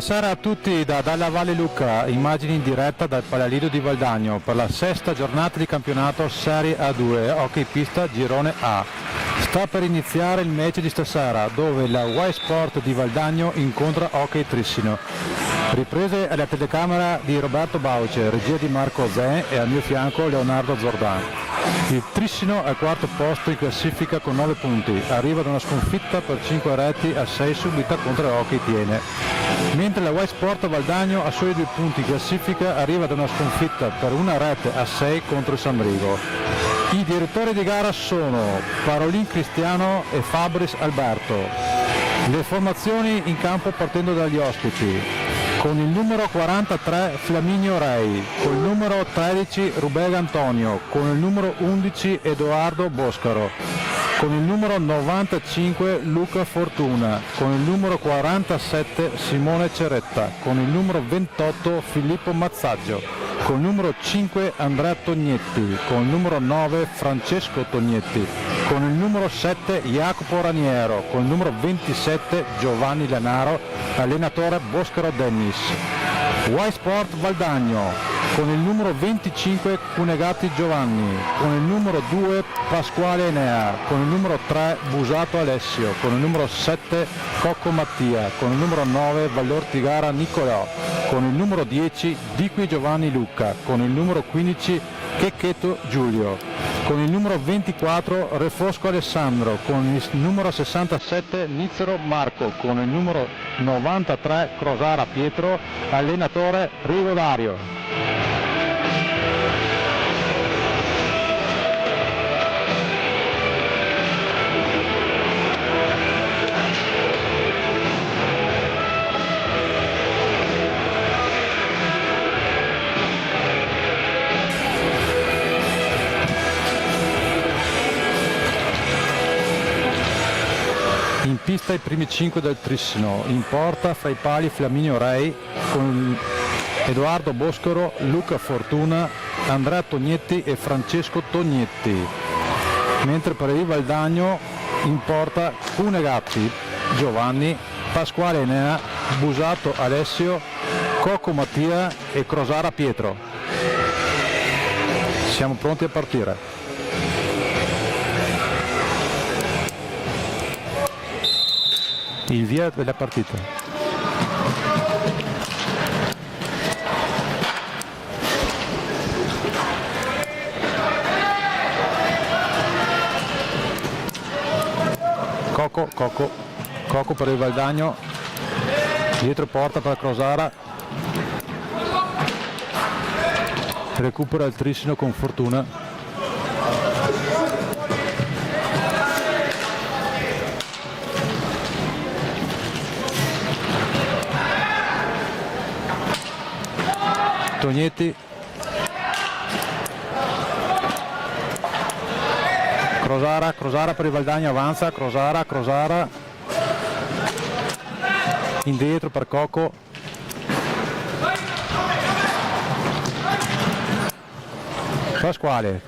Buonasera a tutti da Dalla Valle Lucca, immagini in diretta dal Palalido di Valdagno per la sesta giornata di campionato Serie A2 Hockey Pista Girone A. Sta per iniziare il match di stasera dove la Y Sport di Valdagno incontra Hockey Trissino. Riprese alla telecamera di Roberto Bauce, regia di Marco Zen e al mio fianco Leonardo Zordan. Il Trissino è al quarto posto in classifica con 9 punti, arriva da una sconfitta per 5 reti a 6 subita contro Hockey Tiene. Mentre la Y Sport Valdagno a soli 2 punti in classifica arriva da una sconfitta per 1 rete a 6 contro il Sambrigo. I direttori di gara sono Parolin Cristiano e Fabris Alberto. Le formazioni in campo partendo dagli ospiti. Con il numero 43 Flaminio Rei, con il numero 13 Rubega Antonio, con il numero 11 Edoardo Boscaro, con il numero 95 Luca Fortuna, con il numero 47 Simone Ceretta, con il numero 28 Filippo Mazzaggio, con il numero 5 Andrea Tognetti, con il numero 9 Francesco Tognetti, con il numero 7 Jacopo Raniero, con il numero 27 Giovanni Lanaro, allenatore Boscaro Dennis. Y Sport Valdagno, con il numero 25 Cunegati Giovanni, con il numero 2 Pasquale Enea, con il numero 3 Busato Alessio, con il numero 7 Cocco Mattia, con il numero 9 Vallortigara Nicolò, con il numero 10 Diqui Giovanni Luca, con il numero 15 Checchetto Giulio, con il numero 24 Refosco Alessandro, con il numero 67 Nizzero Marco, con il numero 93 Crosara Pietro, allenatore Rigo Dario. In pista i primi 5 del Trissino, in porta fra i pali Flaminio Rei con Edoardo Boscaro, Luca Fortuna, Andrea Tognetti e Francesco Tognetti, mentre per il Valdagno in porta Cunegatti Giovanni, Pasquale Enea, Busato Alessio, Cocco Mattia e Crosara Pietro. Siamo pronti a partire. Il via della partita. Cocco per il Valdagno, dietro porta per Crosara, recupera il Trissino con Fortuna. Tognetti, Crosara per il Valdagno, avanza, Crosara, indietro per Cocco, Pasquale,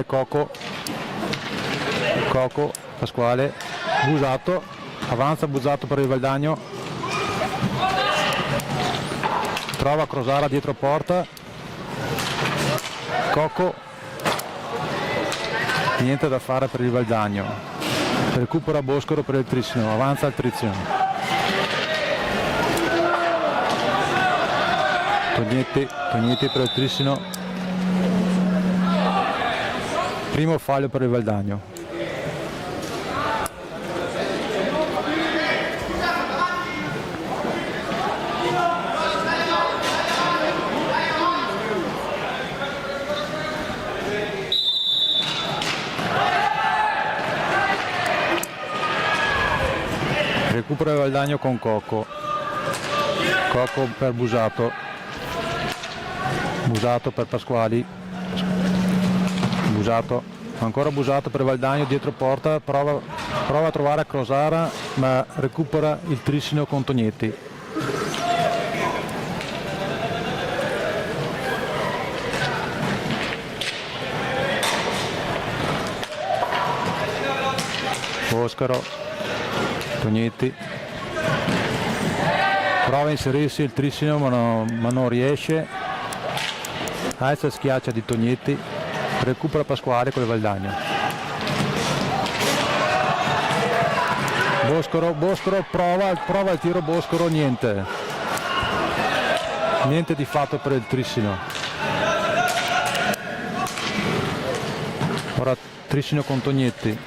Cocco, Pasquale, Busato, avanza Busato per il Valdagno, trova Crosara dietro porta, Cocco, niente da fare per il Valdagno, recupera Boscaro per il Trissino, avanza il Trissino, Tognetti per il Trissino, primo fallo per il Valdagno. Recupera il Valdagno con Cocco per Busato per Pasquali, ancora Busato per Valdagno dietro porta, prova a trovare Crosara ma recupera il Trissino con Tognetti. Boscaro, Tognetti prova a inserirsi il Trissino ma non riesce, alza e schiaccia di Tognetti, recupera Pasquale con il Valdagno. Boscoro prova il tiro, Boscoro, niente di fatto per il Trissino. Ora Trissino con Tognetti,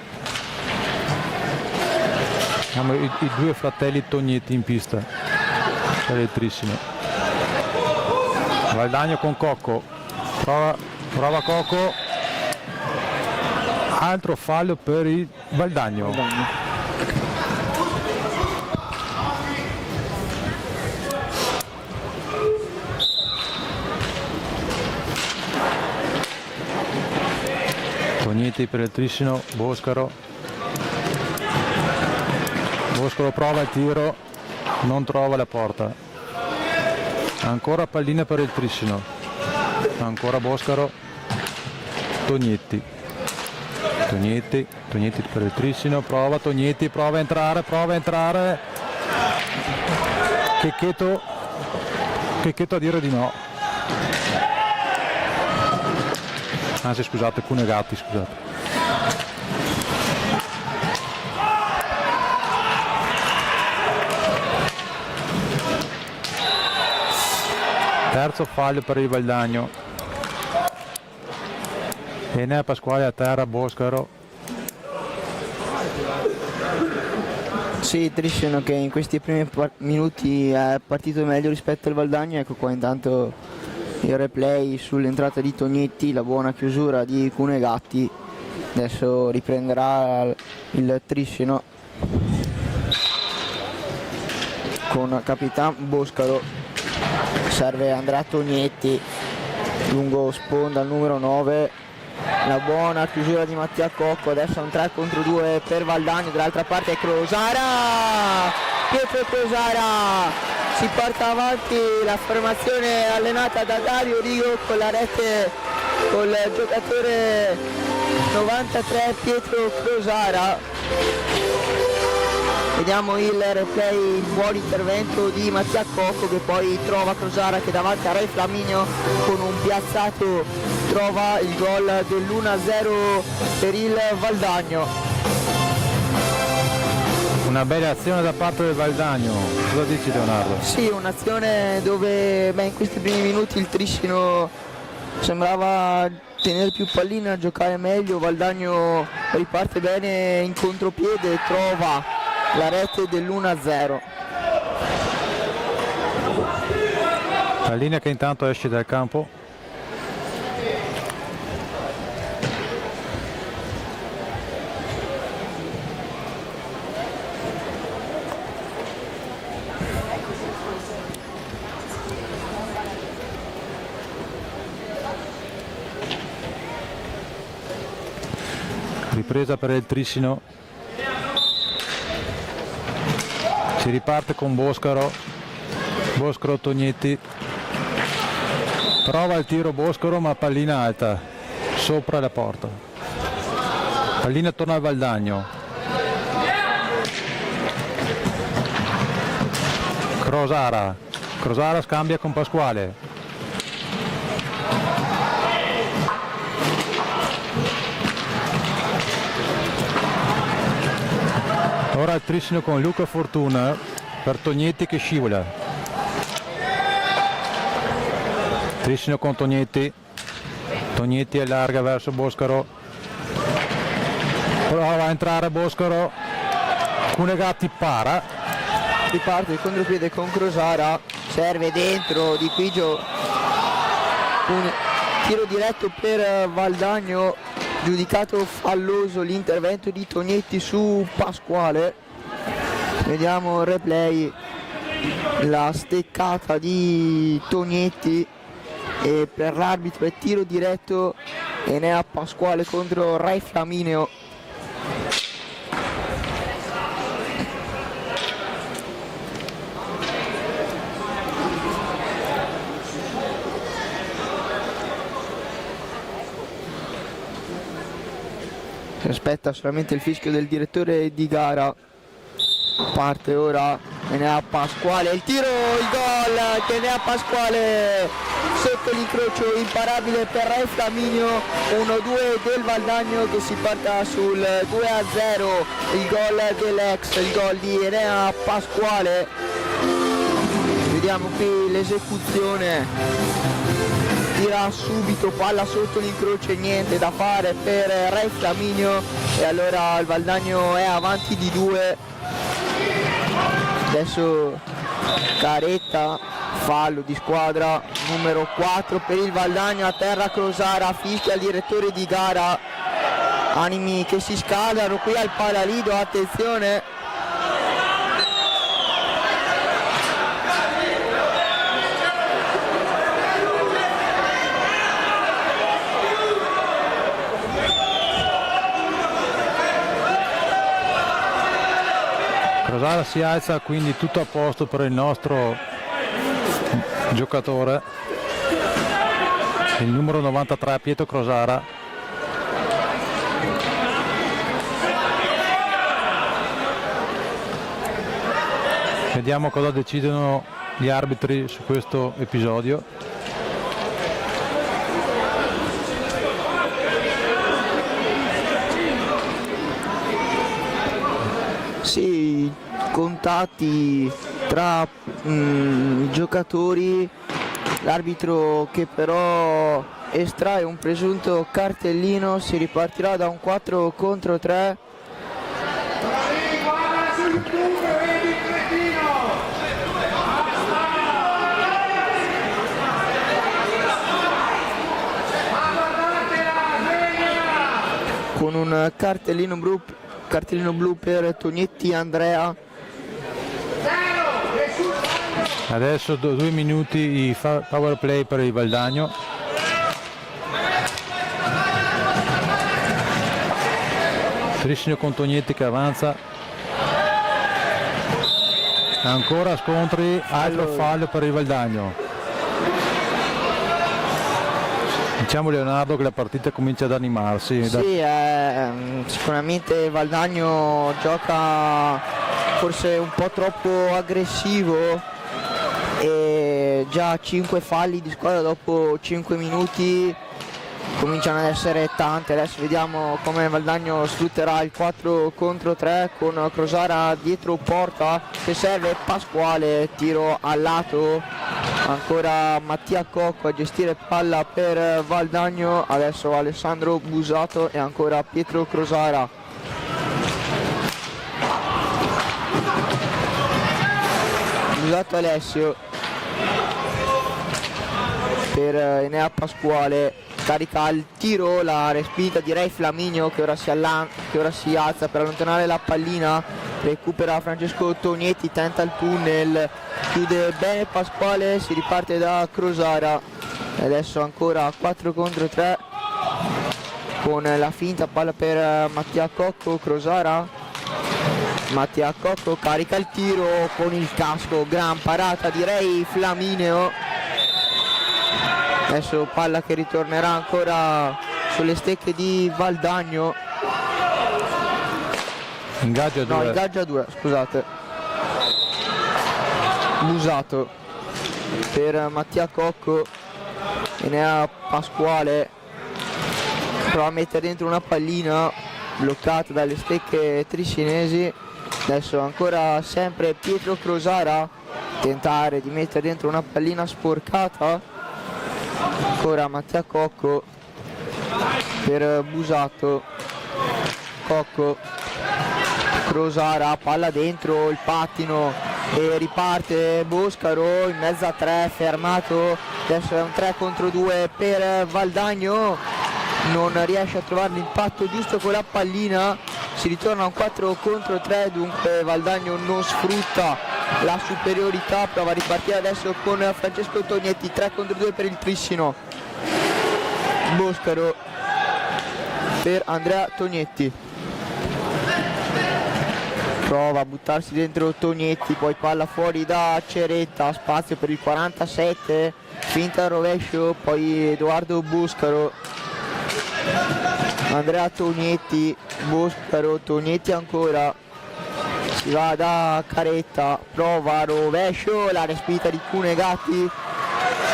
abbiamo i due fratelli Tognetti in pista per il Trissino. Valdagno con Cocco, prova Cocco, altro fallo per il Valdagno. Tognetti per il Trissino, Boscaro prova il tiro, non trova la porta, ancora pallina per il Trissino, ancora Boscaro, Tognetti per il Trissino, Tognetti prova a entrare, Checchetto a dire di no, anzi scusate, Cunegatti, scusate. Terzo fallo per il Valdagno. Enea Pasquale a terra, Boscaro. Sì, Trissino che in questi primi minuti è partito meglio rispetto al Valdagno. Ecco qua intanto il replay sull'entrata di Tognetti, la buona chiusura di Cunegatti. Adesso riprenderà il Trissino con Capitan Boscaro. Serve Andrea Tognetti, lungo sponda al numero 9, la buona chiusura di Mattia Cocco. Adesso un 3 contro 2 per Valdagno, dall'altra parte Crosara, Pietro Crosara si porta avanti la formazione allenata da Dario Rigo con la rete col giocatore 93 Pietro Crosara. Vediamo il replay, il buon intervento di Mattia Cocco che poi trova Crosara che davanti a Ray Flaminio con un piazzato trova il gol dell'1-0 per il Valdagno. Una bella azione da parte del Valdagno, cosa dici Leonardo? Sì, un'azione dove in questi primi minuti il Trissino sembrava tenere più pallina, giocare meglio, Valdagno riparte bene in contropiede e trova la rete dell'1-0. Pallina che intanto esce dal campo. Ripresa per il Trissino. Si riparte con Boscaro Tognetti, prova il tiro Boscaro ma pallina alta sopra la porta, pallina torna al Valdagno. Crosara scambia con Pasquale, ora il Trissino con Luca Fortuna per Tognetti che scivola. Trissino con Tognetti allarga verso Boscaro, prova a entrare Boscaro, Cunegatti riparte il contropiede con Crosara, serve dentro di Quigio, un tiro diretto per Valdagno, giudicato falloso l'intervento di Tognetti su Pasquale. Vediamo il replay, la steccata di Tognetti e per l'arbitro è tiro diretto Enea Pasquale contro Ray Flaminio. Si aspetta solamente il fischio del direttore di gara Parte ora Enea Pasquale, il tiro, il gol di Enea Pasquale sotto l'incrocio imparabile per Rai Flaminio, 1-2 del Valdagno che si porta sul 2-0, il gol dell'ex, il gol di Enea Pasquale. Vediamo qui l'esecuzione, tira subito, palla sotto l'incrocio e niente da fare per Rai Flaminio e allora il Valdagno è avanti di 2. Adesso Caretta, fallo di squadra, numero 4 per il Valdagno, a terra Crosara, fischia il direttore di gara, animi che si scaldano qui al Palalido, attenzione. Crosara si alza, quindi tutto a posto per il nostro giocatore, il numero 93 Pietro Crosara. Vediamo cosa decidono gli arbitri su questo episodio. Sì, contatti tra giocatori, l'arbitro che però estrae un presunto cartellino, si ripartirà da un 4 contro 3. Con un cartellino blu per Tognetti Andrea. Adesso 2 minuti di power play per il Valdagno. Trissino con Tognetti che avanza. Ancora scontri, altro fallo per il Valdagno. Diciamo Leonardo che la partita comincia ad animarsi. Sì, sicuramente Valdagno gioca forse un po' troppo aggressivo e già 5 falli di squadra dopo 5 minuti cominciano ad essere tante. Adesso vediamo come Valdagno sfrutterà il 4 contro 3 con Crosara dietro porta che serve Pasquale, tiro al lato, ancora Mattia Cocco a gestire palla per Valdagno, adesso Alessandro Busato e ancora Pietro Crosara. Busato Alessio per Enea Pasquale, carica il tiro, la respinta di Rai Flaminio che ora si alza per allontanare la pallina, recupera Francesco Tognetti, tenta il tunnel, chiude bene Pasquale, si riparte da Crosara e adesso ancora 4 contro 3 con la finta, palla per Mattia Cocco, Crosara, Mattia Cocco carica il tiro con il casco, gran parata di Rai Flaminio. Adesso palla che ritornerà ancora sulle stecche di Valdagno. Ingaggio a 2. No, ingaggio a 2, scusate. Busato per Mattia Cocco, Enea Pasquale prova a mettere dentro una pallina bloccata dalle stecche triscinesi. Adesso ancora sempre Pietro Crosara, tentare di mettere dentro una pallina sporcata. Ancora Mattia Cocco per Busato, Cocco, Crosara, palla dentro, il pattino e riparte Boscaro in mezzo a 3, fermato, adesso è un 3 contro 2 per Valdagno, non riesce a trovare l'impatto giusto con la pallina, si ritorna a un 4 contro 3, dunque Valdagno non sfrutta la superiorità, prova a ripartire adesso con Francesco Tognetti, 3 contro 2 per il Trissino, Boscaro per Andrea Tognetti, prova a buttarsi dentro Tognetti, poi palla fuori da Ceretta, spazio per il 47, finta al rovescio, poi Edoardo Boscaro, Andrea Tognetti, Boscaro, Tognetti ancora, si va da Caretta, prova rovescio, la respinta di Cunegatti,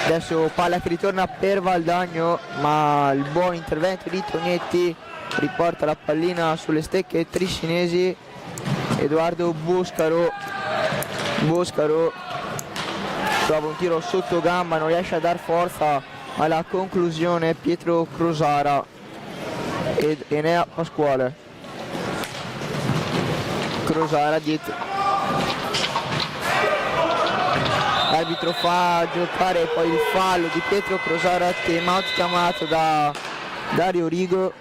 adesso palla che ritorna per Valdagno, ma il buon intervento di Tognetti riporta la pallina sulle stecche triscinesi. Edoardo Boscaro trova un tiro sotto gamba, non riesce a dar forza alla conclusione Pietro Crosara ed Enea Pasquale. Crosara dietro, l'arbitro fa giocare poi il fallo di Pietro Crosara, time out chiamato da Dario Rigo.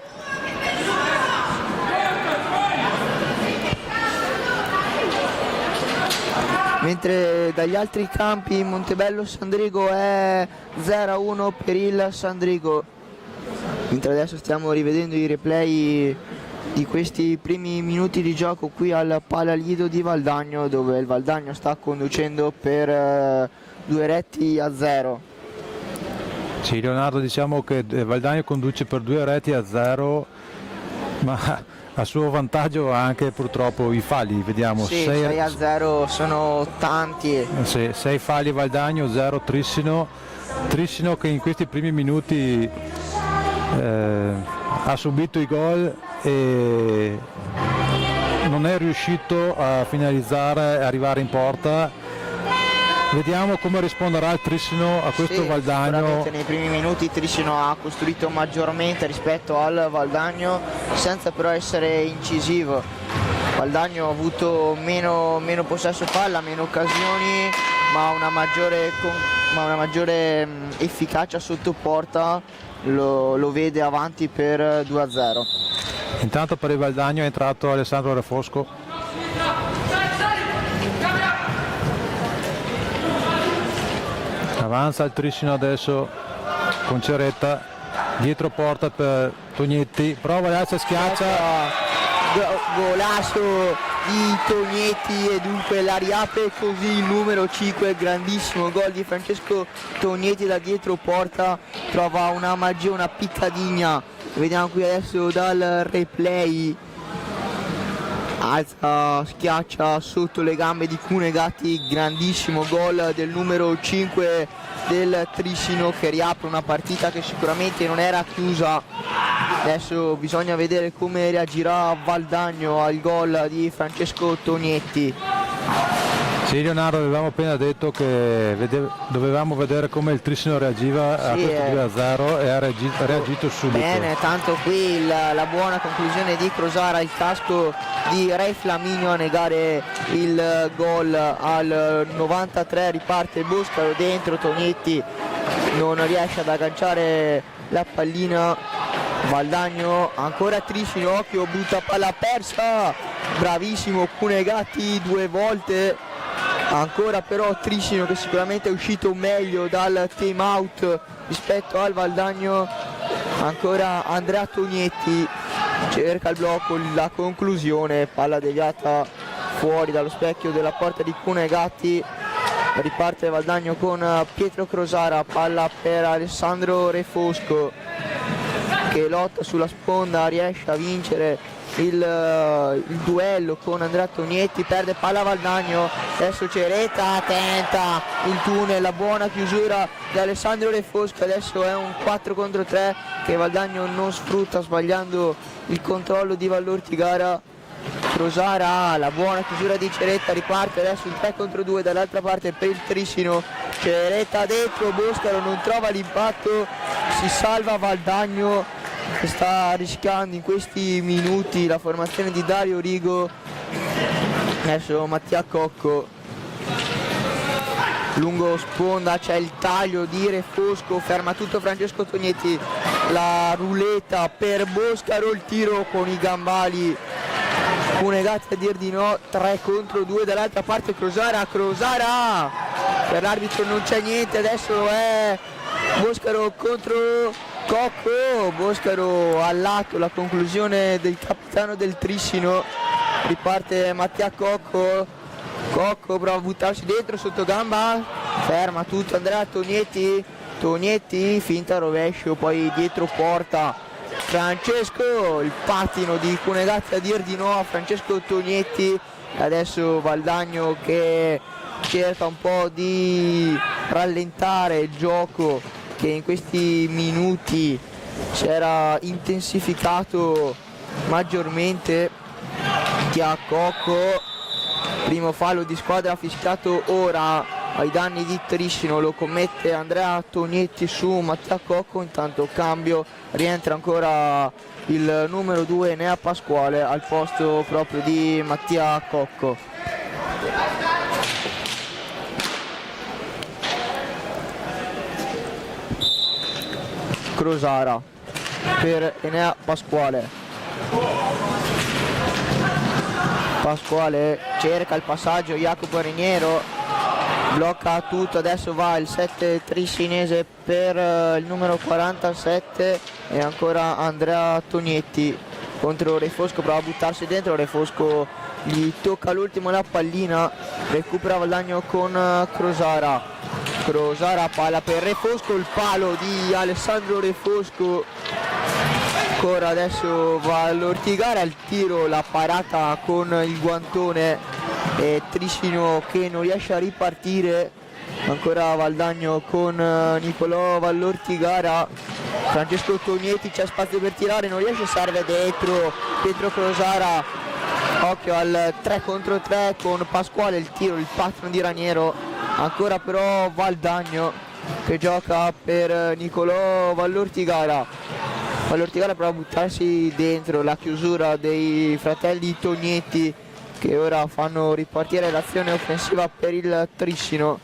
Mentre dagli altri campi Montebello Sandrigo è 0-1 per il Sandrigo. Mentre adesso stiamo rivedendo i replay di questi primi minuti di gioco qui al Palalido di Valdagno, dove il Valdagno sta conducendo per 2-0. Sì, Leonardo, diciamo che Valdagno conduce per 2-0, ma a suo vantaggio anche purtroppo i falli, vediamo. Sì, 6-0 sono tanti. 6 falli Valdagno, 0 Trissino. Trissino che in questi primi minuti ha subito i gol e non è riuscito a finalizzare e arrivare in porta. Vediamo come risponderà il Trissino a questo Valdagno. Sicuramente nei primi minuti Trissino ha costruito maggiormente rispetto al Valdagno, senza però essere incisivo. Valdagno ha avuto meno possesso palla, meno occasioni, ma una maggiore efficacia sotto porta lo vede avanti per 2-0. Intanto per il Valdagno è entrato Alessandro Refosco. Avanza il Trissino adesso con Ceretta, dietro porta per Tognetti, prova l'alza, schiaccia. Golasso di Tognetti e dunque la riapre così il numero 5, grandissimo gol di Francesco Tognetti da dietro porta, trova una magia, una piccadigna, vediamo qui adesso dal replay, alza, schiaccia sotto le gambe di Cunegatti, grandissimo gol del numero 5 del Trissino che riapre una partita che sicuramente non era chiusa. Adesso bisogna vedere come reagirà Valdagno al gol di Francesco Tognetti. Sì, Leonardo, avevamo appena detto che dovevamo vedere come il Trissino reagiva a questo 2-0 e ha reagito subito. Bene, tanto qui la buona conclusione di Crosara, il casco di Re Flaminio a negare il gol al 93, riparte Boscaro dentro, Tognetti non riesce ad agganciare la pallina. Valdagno, ancora Trissino, occhio, brutta palla persa, bravissimo Cunegatti 2 volte. Ancora però Trissino che sicuramente è uscito meglio dal time out rispetto al Valdagno. Ancora Andrea Tognetti cerca il blocco, la conclusione, palla deviata fuori dallo specchio della porta di Cunegatti. Riparte Valdagno con Pietro Crosara, palla per Alessandro Refosco che lotta sulla sponda, riesce a vincere il duello con Andrea Tognetti, perde palla Valdagno, adesso Ceretta tenta il tunnel, la buona chiusura di Alessandro Refosco, adesso è un 4 contro 3 che Valdagno non sfrutta sbagliando il controllo di Vallortigara. Crosara, la buona chiusura di Ceretta, riparte adesso il 3 contro 2 dall'altra parte per il Trissino, Ceretta dentro, Boscaro non trova l'impatto, si salva Valdagno che sta rischiando in questi minuti la formazione di Dario Rigo. Adesso Mattia Cocco, lungo sponda, c'è il taglio di Refosco, ferma tutto Francesco Tognetti, la ruleta per Boscaro, il tiro con i gambali, Cunegatti a dir di no, 3 contro 2 dall'altra parte. Crosara, per l'arbitro non c'è niente, adesso è Boscaro contro Cocco, Boscaro al lato, la conclusione del capitano del Trissino, riparte Mattia Cocco, prova a buttarsi dentro sotto gamba, ferma tutto Andrea Tognetti, finta rovescio, poi dietro porta Francesco, il pattino di Cunegatti a dir di no a Francesco Tognetti, Adesso Valdagno che cerca un po' di rallentare il gioco che in questi minuti si era intensificato maggiormente. Mattia Cocco, primo fallo di squadra fischiato ora ai danni di Triscino, lo commette Andrea Tognetti su Mattia Cocco. Intanto cambio, rientra ancora il numero 2 Enea Pasquale al posto proprio di Mattia Cocco. Crosara per Enea Pasquale. Pasquale cerca il passaggio, Jacopo Riniero blocca tutto, adesso va il 7 triscinese per il numero 47 e ancora Andrea Tognetti contro Refosco, prova a buttarsi dentro, Refosco gli tocca l'ultimo la pallina, recupera Valdagno con Crosara, palla per Refosco, il palo di Alessandro Refosco. Ancora adesso va all'Ortigara, al tiro la parata con il guantone e Triscino che non riesce a ripartire. Ancora Valdagno con Nicolò Vallortigara, Francesco Tognetti, c'è spazio per tirare, non riesce, serve dentro Pietro Crosara, occhio al 3 contro 3 con Pasquale, il tiro, il patron di Raniero. Ancora però Valdagno che gioca per Nicolò Vallortigara. Vallortigara prova a buttarsi dentro, la chiusura dei fratelli Tognetti che ora fanno ripartire l'azione offensiva per il Triscino.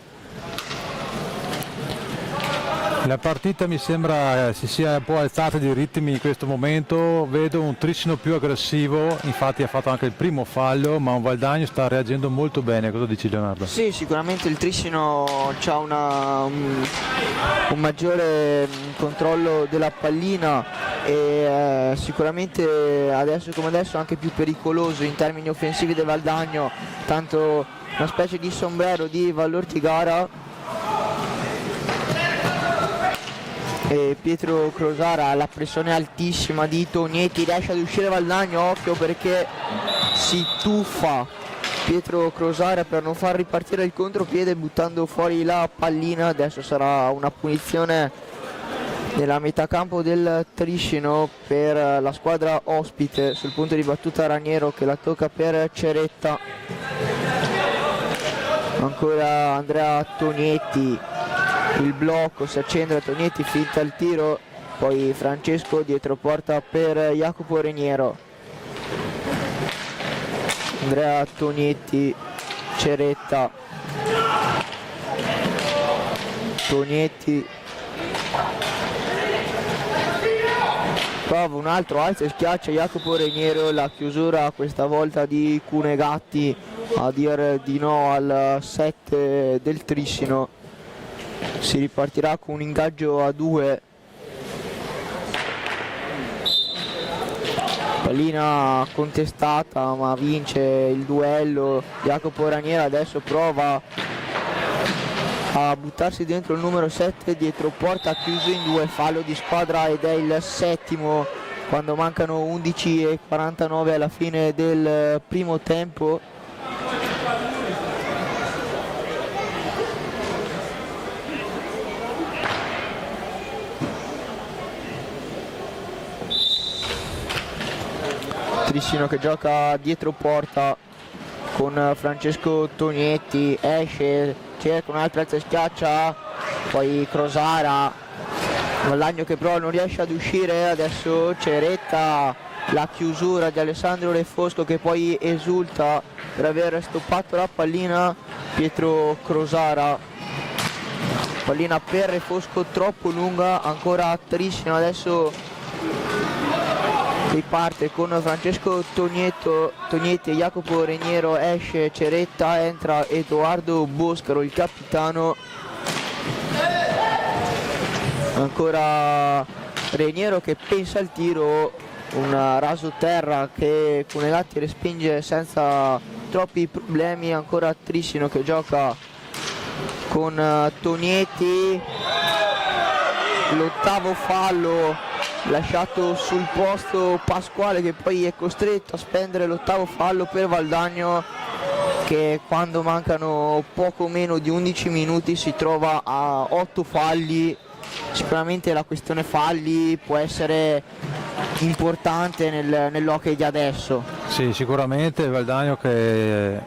La partita mi sembra si sia un po' alzata di ritmi in questo momento, vedo un Triscino più aggressivo, infatti ha fatto anche il primo fallo, ma un Valdagno sta reagendo molto bene. Cosa dici, Leonardo? Sì, sicuramente il Triscino ha un maggiore controllo della pallina e sicuramente adesso come adesso anche più pericoloso in termini offensivi del Valdagno, tanto una specie di sombrero di Vallortigara. E Pietro Crosara ha la pressione altissima di Tognetti, riesce ad uscire Valdagno, occhio perché si tuffa Pietro Crosara per non far ripartire il contropiede buttando fuori la pallina. Adesso sarà una punizione nella metà campo del Triscino per la squadra ospite, sul punto di battuta Raniero che la tocca per Ceretta. Ancora Andrea Tognetti, il blocco, si accende Tognetti, finta il tiro, poi Francesco dietro porta per Jacopo Reniero. Andrea Tognetti, Ceretta, Tognetti, prova un altro, alza e schiaccia Jacopo Reniero, la chiusura questa volta di Cunegatti a dire di no al 7 del Triscino. Si ripartirà con un ingaggio a 2. Pallina contestata ma vince il duello Jacopo Raniero. Adesso prova a buttarsi dentro il numero 7 dietro porta, chiuso in 2, fallo di squadra ed è il settimo quando mancano 11:49 alla fine del primo tempo. Triscino che gioca dietro porta con Francesco Tognetti, esce, cerca un'altra alza e schiaccia, poi Crosara, Valdagno che però non riesce ad uscire, adesso Ceretta, la chiusura di Alessandro Refosco che poi esulta per aver stoppato la pallina, Pietro Crosara, pallina per Refosco troppo lunga, ancora Triscino, adesso riparte con Francesco Tognetti e Jacopo Reniero, esce Ceretta, entra Edoardo Boscaro, il capitano. Ancora Reniero che pensa al tiro, un raso terra che Cunegatti respinge senza troppi problemi. Ancora Triscino che gioca con Tognetti, l'ottavo fallo lasciato sul posto Pasquale che poi è costretto a spendere l'ottavo fallo per Valdagno. che quando mancano poco meno di 11 minuti si trova a 8 falli. Sicuramente la questione falli può essere importante nell'hockey di adesso. Sì, sicuramente Valdagno che,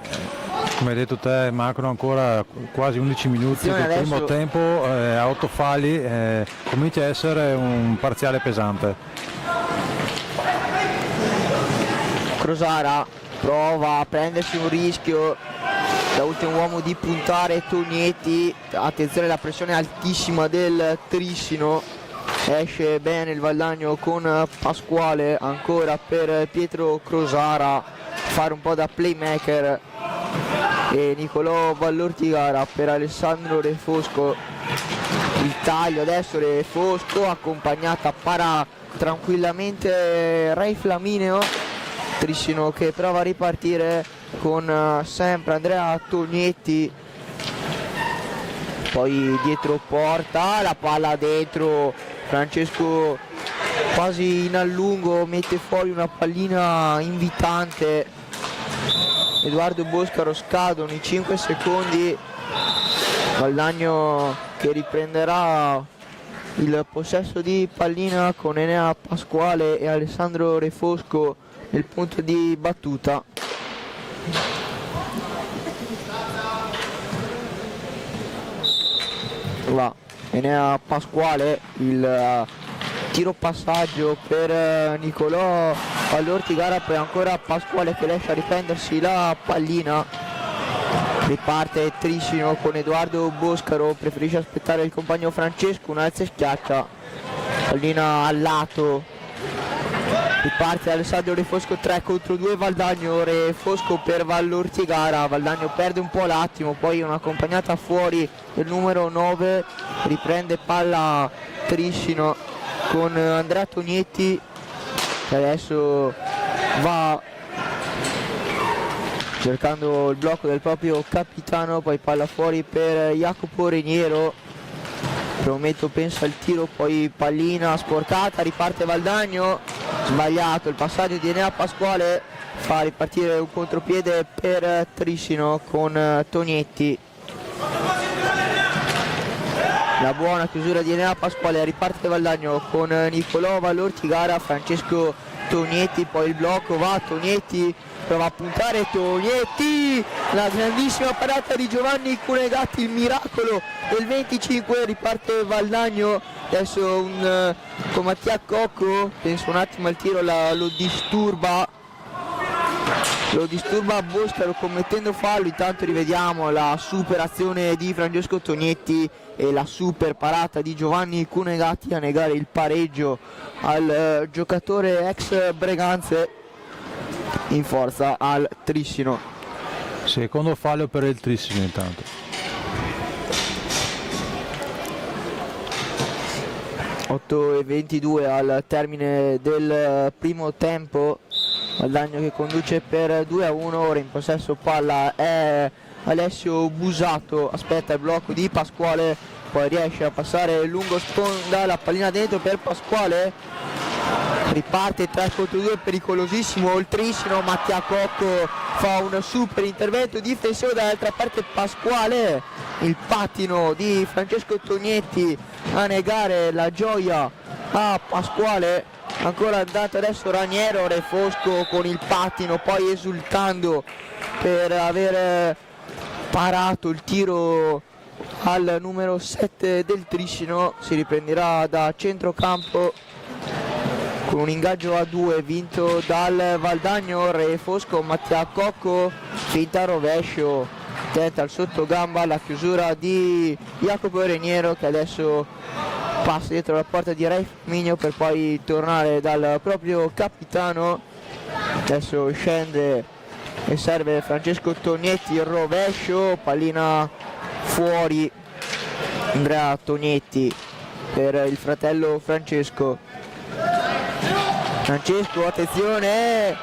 come hai detto te, mancano ancora quasi 11 minuti del Adesso primo tempo, a 8 falli, comincia a essere un parziale pesante. Crosara prova a prendersi un rischio da ultimo uomo di puntare Tognetti, attenzione, la pressione altissima del Trissino, esce bene il Valdagno con Pasquale, ancora per Pietro Crosara fare un po' da playmaker, e Nicolò Vallortigara per Alessandro Refosco. Il taglio adesso Refosco, accompagnata para tranquillamente Ray Flamineo. Trissino che prova a ripartire con sempre Andrea Tognetti, poi dietro porta, la palla dentro, Francesco quasi in allungo mette fuori una pallina invitante, Edoardo Boscaro, scadono i 5 secondi, Valdagno che riprenderà il possesso di pallina con Enea Pasquale e Alessandro Refosco nel punto di battuta. Va Enea Pasquale, il tiro passaggio per Nicolò Vallortigara, poi ancora Pasquale che lascia riprendersi la pallina, riparte Trissino con Edoardo Boscaro, preferisce aspettare il compagno Francesco, un alza e schiaccia, pallina al lato, riparte Alessandro Refosco, 3 contro 2 Valdagno, Refosco per Vallortigara, Valdagno perde un po' l'attimo, poi un'accompagnata fuori del numero 9, riprende palla Trissino con Andrea Tognetti che adesso va cercando il blocco del proprio capitano, poi palla fuori per Jacopo Reniero, Prometto pensa al tiro, poi pallina sporcata, riparte Valdagno, sbagliato il passaggio di Enea Pasquale, fa ripartire un contropiede per Trissino con Tognetti. La buona chiusura di Enea Pasquale, riparte Valdagno con Nicolò Vallortigara, Francesco Tognetti, poi il blocco, va Tognetti, prova a puntare Tognetti, la grandissima parata di Giovanni Cunegatti, il miracolo del 25, riparte Valdagno, adesso con Mattia Cocco, penso un attimo al tiro, lo disturba Boscaro commettendo fallo. Intanto rivediamo la superazione di Francesco Tognetti e la super parata di Giovanni Cunegatti a negare il pareggio al giocatore ex Breganze in forza al Trissino. Secondo fallo per il Trissino intanto. e 22 al termine del primo tempo, Valdagno che conduce per 2-1, ora in possesso palla è Alessio Busato, aspetta il blocco di Pasquale, poi riesce a passare lungo sponda, la pallina dentro per Pasquale, riparte 3 contro 2, pericolosissimo il Trissino, Mattia Cocco fa un super intervento difensivo, dall'altra parte Pasquale, il pattino di Francesco Tognetti a negare la gioia a Pasquale, ancora andato adesso Raniero, Refosco con il pattino, poi esultando per aver parato il tiro al numero 7 del Trissino, si riprenderà da centrocampo con un ingaggio a 2 vinto dal Valdagno. Refosco, Mattia Cocco, finta rovescio, tenta il sottogamba, la chiusura di Jacopo Reniero che adesso passa dietro la porta di Ray Flamineo per poi tornare dal proprio capitano, adesso scende e serve Francesco Tognetti, il rovescio, pallina fuori, Andrea Tognetti per il fratello Francesco, attenzione,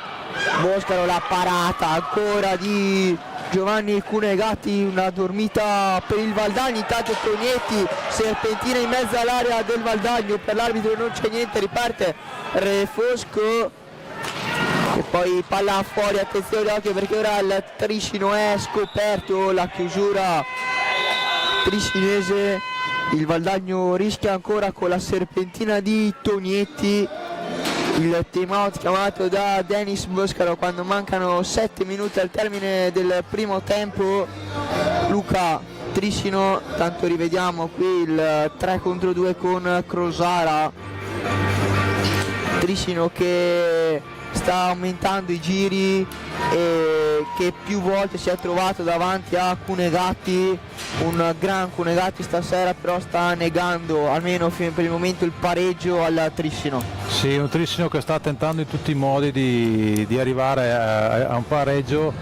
Boscaro, la parata ancora di Giovanni Cunegatti, una dormita per il Valdagno, intanto Tognetti serpentina in mezzo all'area del Valdagno, per l'arbitro non c'è niente, riparte Refosco, e poi palla fuori, attenzione occhio perché ora il Tricino è scoperto, la chiusura tricinese, il Valdagno rischia ancora con la serpentina di Tognetti, il time out chiamato da Denis Boscaro quando mancano 7 minuti al termine del primo tempo. Luca, Tricino, tanto rivediamo qui il 3 contro 2 con Crosara, Tricino che sta aumentando i giri e che più volte si è trovato davanti a Cunegatti, un gran Cunegatti stasera però sta negando almeno per il momento il pareggio al Tricino. Sì, un Tricino che sta tentando in tutti i modi di arrivare a un pareggio,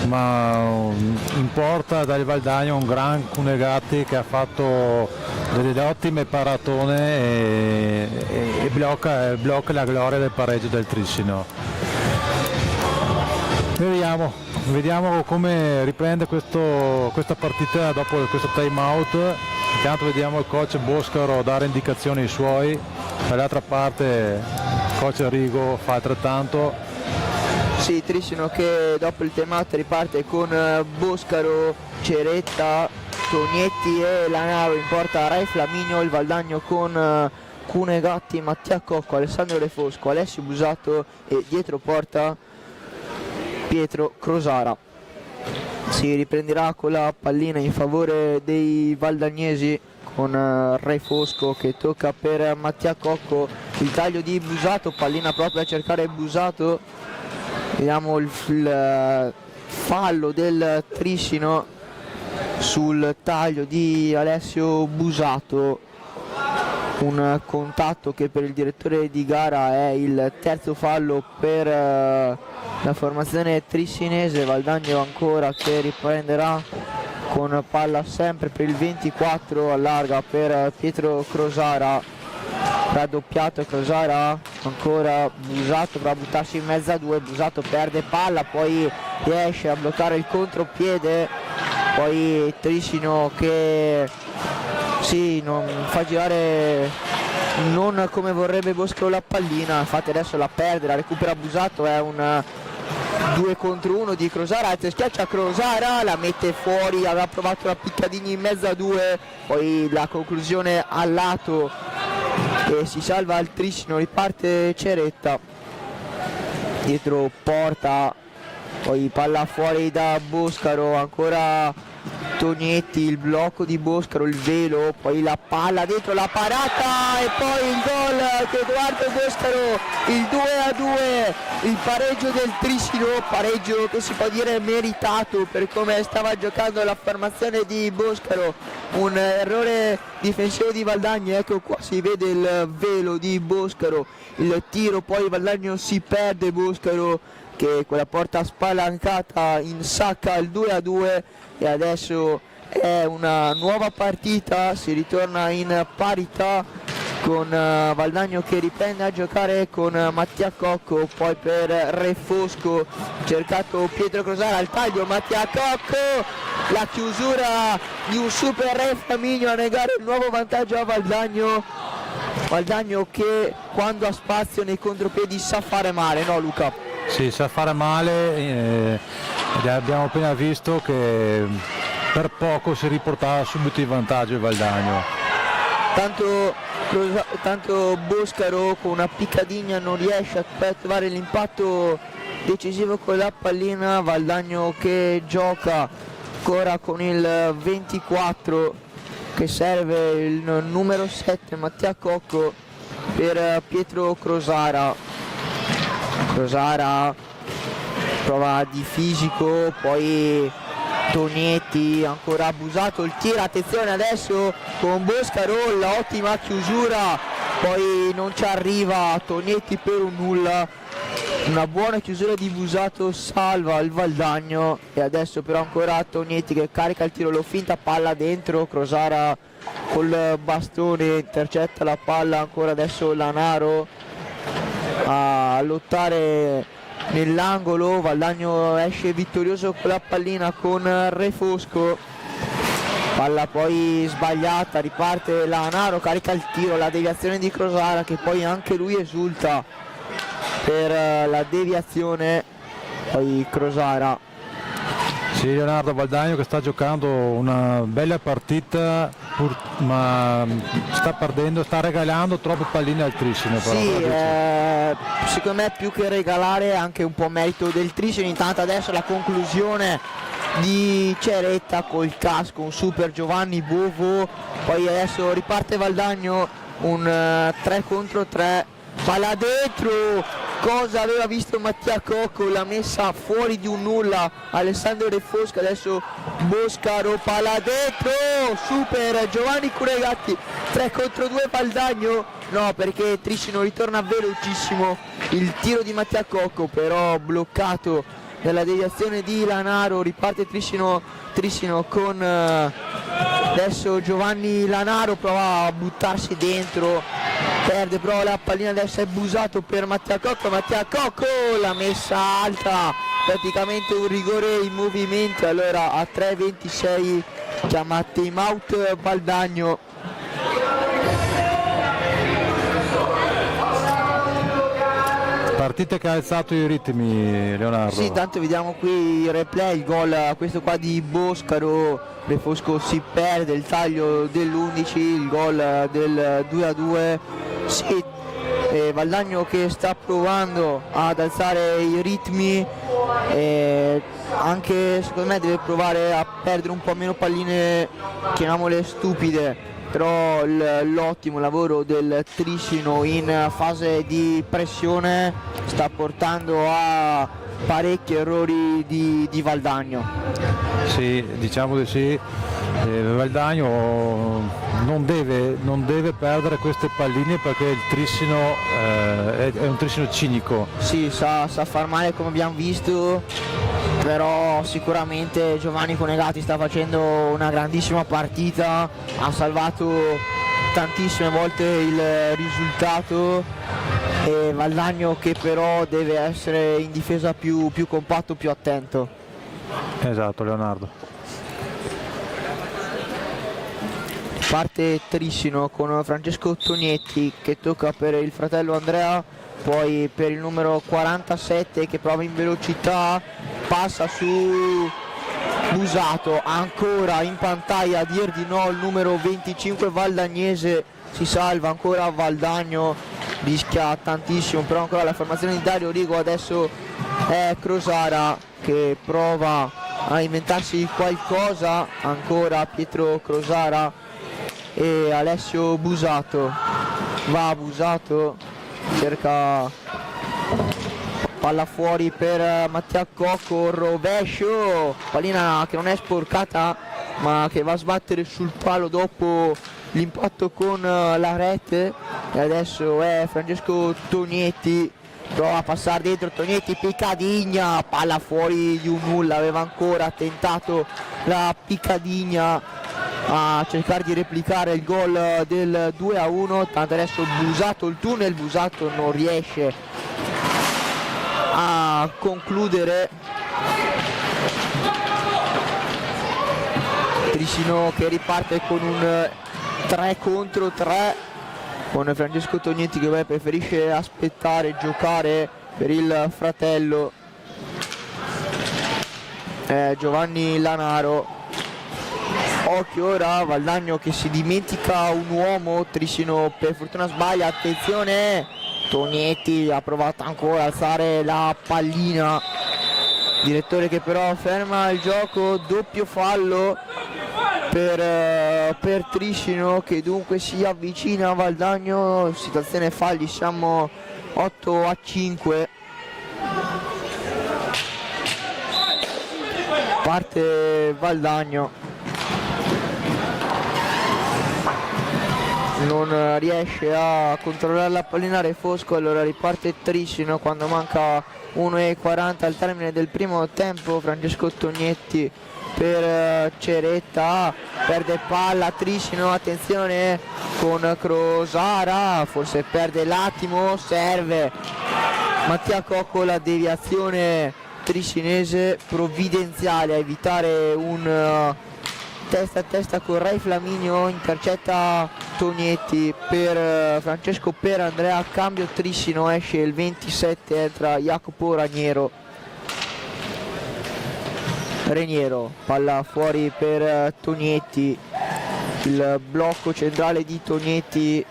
ma in porta dal Valdagno un gran Cunegatti che ha fatto delle ottime paratone e blocca la gloria del pareggio del Tricino. Vediamo come riprende questa partita dopo questo time out. Intanto vediamo il coach Boscaro dare indicazioni ai suoi, dall'altra parte il coach Rigo fa altrettanto. Sì, Tricino che dopo il time out riparte con Boscaro, Ceretta, Tognetti e Lanaro, in porta Rai Flaminio, il Valdagno con Cunegatti, Mattia Cocco, Alessandro Refosco, Alessio Busato e dietro porta Pietro Crosara. Si riprenderà con la pallina in favore dei valdagnesi con Re Fosco che tocca per Mattia Cocco, il taglio di Busato, pallina proprio a cercare Busato, vediamo il fallo del Tricino sul taglio di Alessio Busato, un contatto che per il direttore di gara è il terzo fallo per la formazione tricinese. Valdagno ancora che riprenderà con palla sempre per il 24, allarga per Pietro Crosara, raddoppiato Crosara, ancora Busato per buttarsi in mezzo a due, Busato perde palla, poi riesce a bloccare il contropiede, poi Tricino che non fa girare non come vorrebbe Bosco la pallina, infatti adesso la perde, la recupera Busato, è un 2 contro 1 di Crosara, schiaccia Crosara, la mette fuori, aveva provato la piccadina in mezzo a due, poi la conclusione al lato e si salva il Tricino, riparte Ceretta, dietro porta, poi palla fuori da Boscaro, ancora Tognetti, il blocco di Boscaro, il velo, poi la palla dentro, la parata e poi il gol di Edoardo Boscaro, il 2-2, il pareggio del Tricino, pareggio che si può dire meritato per come stava giocando la formazione di Boscaro, un errore difensivo di Valdagno, ecco qua si vede il velo di Boscaro, il tiro, poi Valdagno si perde, Boscaro che con la porta spalancata insacca il 2-2 e adesso è una nuova partita, si ritorna in parità con Valdagno che riprende a giocare con Mattia Cocco, poi per Re Fosco cercato Pietro Crosara al taglio, Mattia Cocco, la chiusura di un super Re Flaminio a negare il nuovo vantaggio a Valdagno, Valdagno che quando ha spazio nei contropiedi sa fare male, no Luca? Sì, sa fare male, abbiamo appena visto che per poco si riportava subito in vantaggio il Valdagno. Tanto Boscaro con una piccadina non riesce a trovare l'impatto decisivo con la pallina, Valdagno che gioca ancora con il 24 che serve il numero 7 Mattia Cocco per Pietro Crosara. Crosara prova di fisico, poi Tognetti ancora abusato, il tiro, attenzione adesso con Boscaro, l'ottima chiusura, poi non ci arriva Tognetti per un nulla, una buona chiusura di Busato salva il Valdagno e adesso però ancora Tognetti che carica il tiro, lo finta, palla dentro, Crosara col bastone intercetta la palla, ancora adesso Lanaro a lottare nell'angolo, Valdagno esce vittorioso con la pallina con Re Fosco, palla poi sbagliata, riparte Lanaro, carica il tiro, la deviazione di Crosara che poi anche lui esulta, per la deviazione, poi Crosara. Sì, Leonardo Valdagno che sta giocando una bella partita ma sta perdendo, sta regalando troppe palline al Trissino. Sì, secondo me più che regalare anche un po' merito del Trissino. Intanto adesso la conclusione di Ceretta col casco, un super Giovanni Bovo, poi adesso riparte Valdagno, un 3 contro 3, palla dentro. Cosa aveva visto Mattia Cocco, l'ha messa fuori di un nulla Alessandro De Fosca, adesso Boscaro, palla dentro, super Giovanni Curegatti, 3 contro 2 Valdagno, no perché Trissino ritorna velocissimo, il tiro di Mattia Cocco però bloccato dalla deviazione di Lanaro, riparte Trissino con adesso Giovanni Lanaro, prova a buttarsi dentro, perde però la pallina, adesso è Busato per Mattia Cocco, l'ha messa alta, praticamente un rigore in movimento, allora a 3:26 chiama time out Valdagno. Partita che ha alzato i ritmi, Leonardo. Sì, tanto vediamo qui il replay, il gol questo qua di Boscaro, De Fosco si perde il taglio dell'11, il gol del 2-2. Sì, Valdagno che sta provando ad alzare i ritmi, anche secondo me deve provare a perdere un po' meno palline, chiamiamole stupide, però l'ottimo lavoro del Trissino in fase di pressione sta portando a parecchi errori di Valdagno. Sì, diciamo di sì, Valdagno non deve perdere queste palline perché il Trissino è un Trissino cinico. Sì, sa far male come abbiamo visto, però sicuramente Giovanni Conegati sta facendo una grandissima partita, ha salvato tantissime volte il risultato, e Valdagno che però deve essere in difesa più compatto, più attento. Esatto, Leonardo. Parte Trissino con Francesco Tognetti che tocca per il fratello Andrea, poi per il numero 47 che prova in velocità, passa su Busato, ancora in pantalla a dir di no il numero 25 Valdagnese, si salva ancora Valdagno, rischia tantissimo, però ancora la formazione di Dario Rigo, adesso è Crosara che prova a inventarsi qualcosa, ancora Pietro Crosara e Alessio Busato, va Busato, cerca palla fuori per Mattia Cocco, rovescio, pallina che non è sporcata ma che va a sbattere sul palo dopo l'impatto con la rete, e adesso è Francesco Tognetti, prova a passare dentro Tognetti, Piccadigna, palla fuori di un nulla, aveva ancora tentato la Piccadigna a cercare di replicare il gol del 2-1, tanto adesso Busato, il tunnel, Busato non riesce a concludere, Trissino che riparte con un 3 contro 3 con Francesco Tognetti che preferisce aspettare e giocare per il fratello Giovanni Lanaro. Occhio ora, Valdagno che si dimentica un uomo, Trissino per fortuna sbaglia, attenzione, Tognetti ha provato ancora a alzare la pallina, direttore che però ferma il gioco, doppio fallo per Trissino che dunque si avvicina a Valdagno, situazione falli, siamo 8-5. Parte Valdagno, non riesce a controllare la pallina De Fosco, allora riparte Trissino quando manca 1:40 al termine del primo tempo. Francesco Tognetti per Ceretta, perde palla Trissino, attenzione con Crosara, forse perde l'attimo, serve Mattia Cocco, la deviazione triscinese provvidenziale a evitare un testa a testa con Ray Flaminio, intercetta Tognetti per Francesco per Andrea, cambio Trissino, esce il 27, entra Jacopo Reniero, palla fuori per Tognetti, il blocco centrale di Tognetti,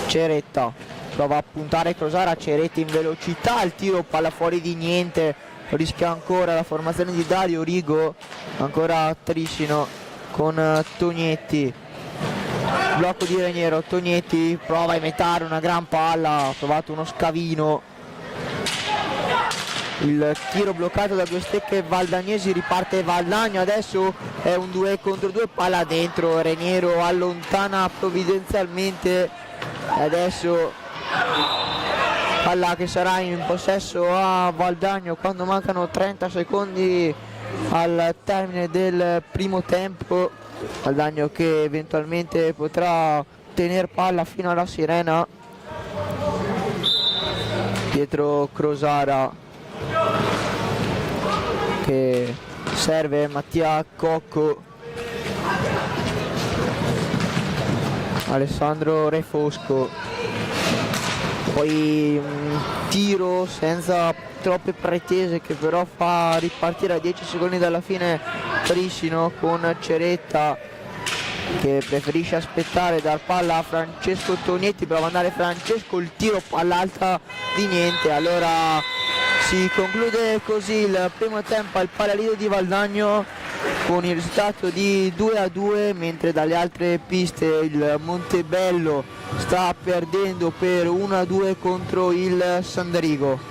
Ceretta prova a puntare Crosara, Ceretta in velocità, il tiro, palla fuori di niente, rischia ancora la formazione di Dario Rigo, ancora Trissino con Tognetti, blocco di Reniero, Tognetti prova a imitare una gran palla, ha provato uno scavino, il tiro bloccato da due stecche valdagnesi, riparte Valdagno, adesso è un 2 contro 2, palla dentro, Reniero allontana provvidenzialmente e adesso palla che sarà in possesso a Valdagno quando mancano 30 secondi al termine del primo tempo. Valdagno che eventualmente potrà tenere palla fino alla sirena. Dietro Crosara che serve Mattia Cocco, Alessandro Refosco, poi un tiro senza troppe pretese che però fa ripartire a 10 secondi dalla fine Trissino con Ceretta che preferisce aspettare, dar palla a Francesco Tognetti, prova ad andare Francesco, il tiro palla alta di niente. Allora si conclude così il primo tempo al Palalido di Valdagno con il risultato di 2-2, mentre dalle altre piste il Montebello sta perdendo per 1-2 contro il Sanderigo.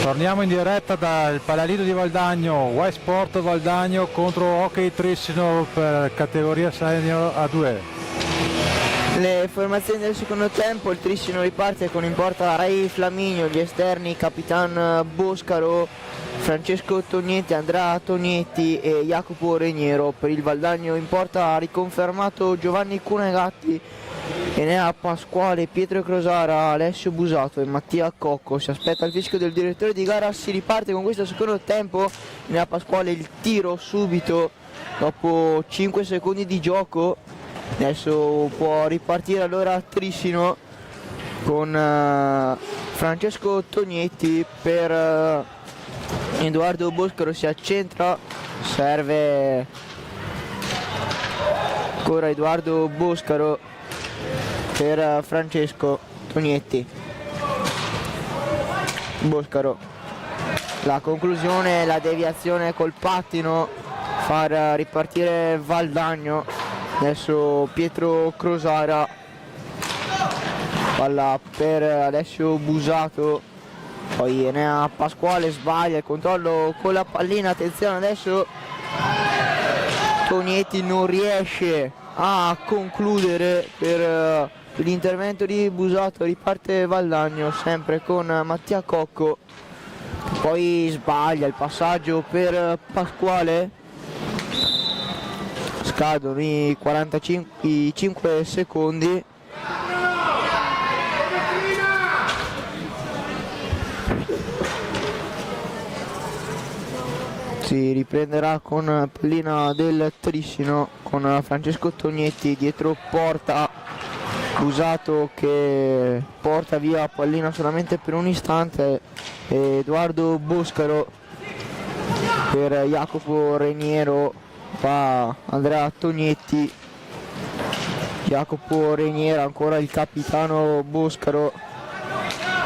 Torniamo in diretta dal Palalido di Valdagno, Y Sport Valdagno contro Hockey Trissino per categoria senior A2. Le formazioni del secondo tempo: il Trissino riparte con in porta Ray Flaminio, gli esterni Capitan Boscaro, Francesco Tognetti, Andrea Tognetti e Jacopo Reniero. Per il Valdagno in porta ha riconfermato Giovanni Cunegatti, Enea Pasquale, Pietro Crosara, Alessio Busato e Mattia Cocco. Si aspetta il fischio del direttore di gara, si riparte con questo secondo tempo. Enea Pasquale il tiro subito dopo 5 secondi di gioco. Adesso può ripartire allora Trissino con Francesco Tognetti per Edoardo Boscaro, si accentra, serve ancora Edoardo Boscaro per Francesco Tognetti. Boscaro, la conclusione, la deviazione col pattino, far ripartire Valdagno. Adesso Pietro Crosara, palla per Alessio Busato, poi Enea Pasquale sbaglia il controllo con la pallina. Attenzione, adesso Tognetti non riesce a concludere per l'intervento di Busato. Riparte Valdagno sempre con Mattia Cocco, poi sbaglia il passaggio per Pasquale. Scadono i 5 secondi. Si riprenderà con pallina del Trissino con Francesco Tognetti dietro porta. Busato che porta via pallina solamente per un istante. Edoardo Boscaro per Jacopo Reniero, fa Andrea Tognetti, Jacopo Reniero, ancora il capitano Boscaro,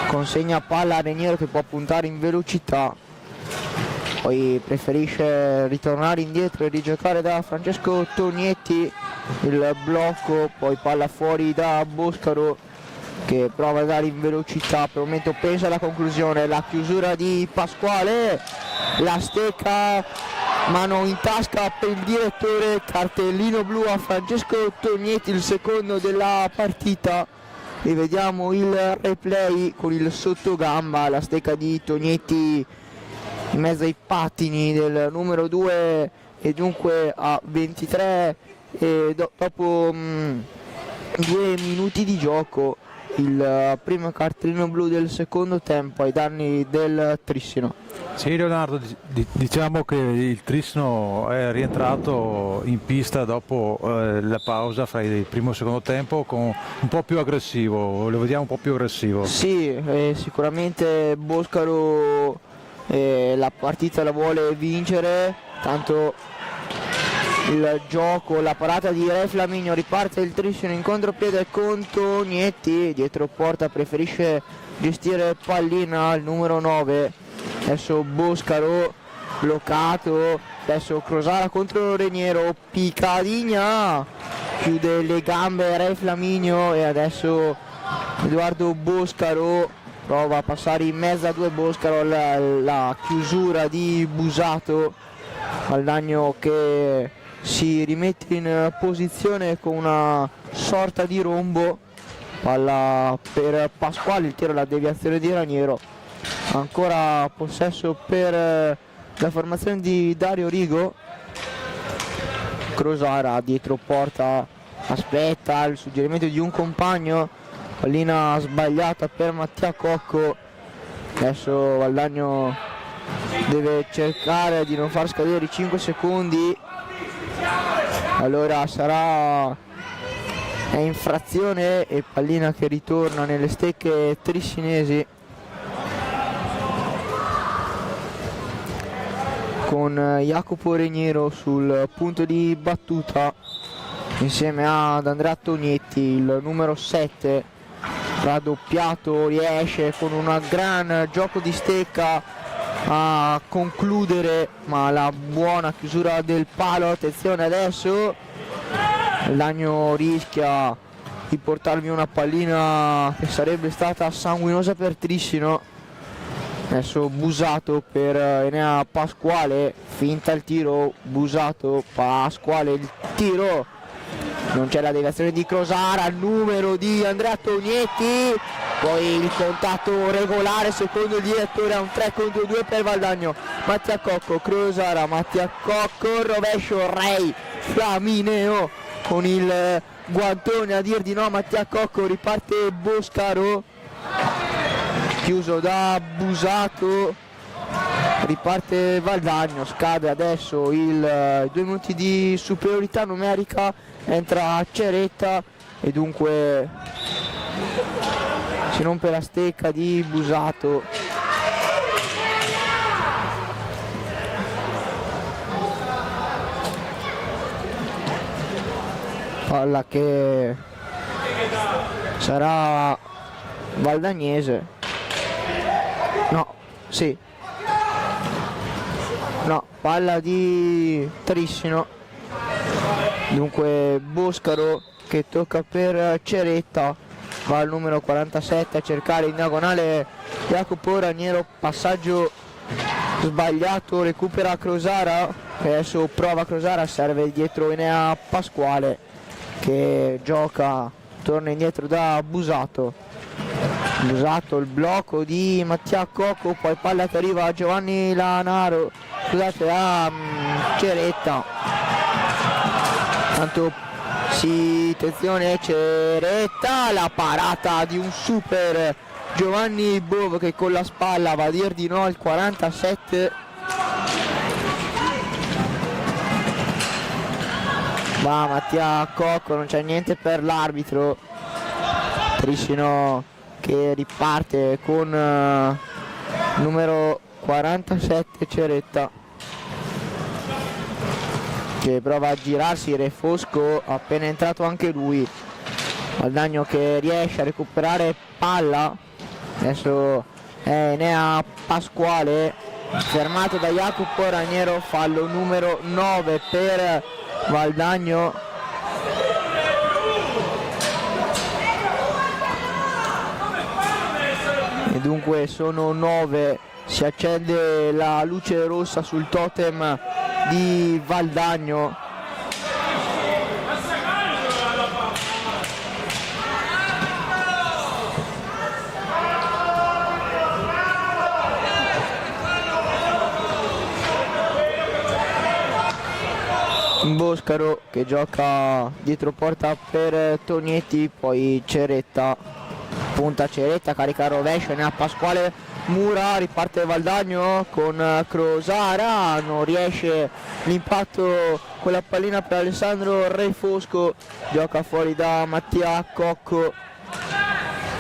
consegna palla a Reniero che può puntare in velocità, poi preferisce ritornare indietro e rigiocare da Francesco Tognetti. Il blocco, poi palla fuori da Boscaro che prova a dare in velocità. Per il momento pensa alla conclusione, la chiusura di Pasquale, la stecca, mano in tasca per il direttore, cartellino blu a Francesco Tognetti, il secondo della partita. E vediamo il replay con il sottogamba, la stecca di Tognetti in mezzo ai pattini del numero 2 e dunque a 23 e dopo 2 minuti di gioco il primo cartellino blu del secondo tempo ai danni del Trissino. Sì Leonardo, diciamo che il Trissino è rientrato in pista dopo la pausa fra il primo e il secondo tempo con un po' più aggressivo, lo vediamo un po' più aggressivo. Sì, sicuramente Boscaro la partita la vuole vincere, tanto il gioco, la parata di Re Flaminio, riparte il Trissino in contropiede con Tognetti, dietro porta preferisce gestire pallina al numero 9, adesso Boscaro bloccato, adesso Crosara contro Reniero, Picadigna chiude le gambe Re Flaminio e adesso Edoardo Boscaro prova a passare in mezzo a due. Boscaro, la chiusura di Busato, Valdagno che si rimette in posizione con una sorta di rombo, palla per Pasquale, il tiro, la deviazione di Raniero, ancora possesso per la formazione di Dario Rigo. Crosara dietro porta, aspetta il suggerimento di un compagno, pallina sbagliata per Mattia Cocco. Adesso Valdagno deve cercare di non far scadere i 5 secondi, allora sarà infrazione e pallina che ritorna nelle stecche trissinesi con Jacopo Reniero sul punto di battuta insieme ad Andrea Tognetti, il numero 7 raddoppiato, riesce con un gran gioco di stecca a concludere, ma la buona chiusura del palo. Attenzione adesso, Valdagno rischia di portarvi una pallina che sarebbe stata sanguinosa per Trissino. Adesso Busato per Enea Pasquale, finta il tiro, Busato, Pasquale il tiro, non c'è la deviazione di Crosara, il numero di Andrea Tognetti, poi il contatto regolare secondo il direttore a un 3 contro 2 per Valdagno. Mattia Cocco, Crosara, Mattia Cocco, rovescio Rei Flamineo con il guantone a dir di no. Mattia Cocco, riparte Boscaro, chiuso da Busato, riparte Valdagno, scade adesso il 2 minuti di superiorità numerica, entra Ceretta e dunque si rompe la stecca di Busato. Palla che sarà valdagnese. No, sì. No, palla di Trissino. Dunque Boscaro che tocca per Ceretta, va al numero 47 a cercare in diagonale Jacopo Raniero, passaggio sbagliato, recupera Crosara, che adesso prova Crosara, serve dietro Enea Pasquale che gioca, torna indietro da Busato. Busato, il blocco di Mattia Cocco, poi palla che arriva a Giovanni Lanaro, scusate, a Ceretta. Tanto sì, attenzione, Ceretta, la parata di un super Giovanni Bov che con la spalla va a dir di no al 47. Va Mattia Cocco, non c'è niente per l'arbitro. Trissino che riparte con numero 47 Ceretta, che prova a girarsi, Refosco appena entrato anche lui. Valdagno che riesce a recuperare palla, adesso è Enea Pasquale, fermato da Jacopo Raniero, fallo numero 9 per Valdagno. E dunque sono 9, si accende la luce rossa sul totem di Valdagno. Boscaro che gioca dietro porta per Tognetti, poi Ceretta, punta Ceretta, carica rovescio, ne ha Pasquale, Mura, riparte Valdagno con Crosara, non riesce l'impatto con la pallina per Alessandro Refosco, gioca fuori da Mattia Cocco,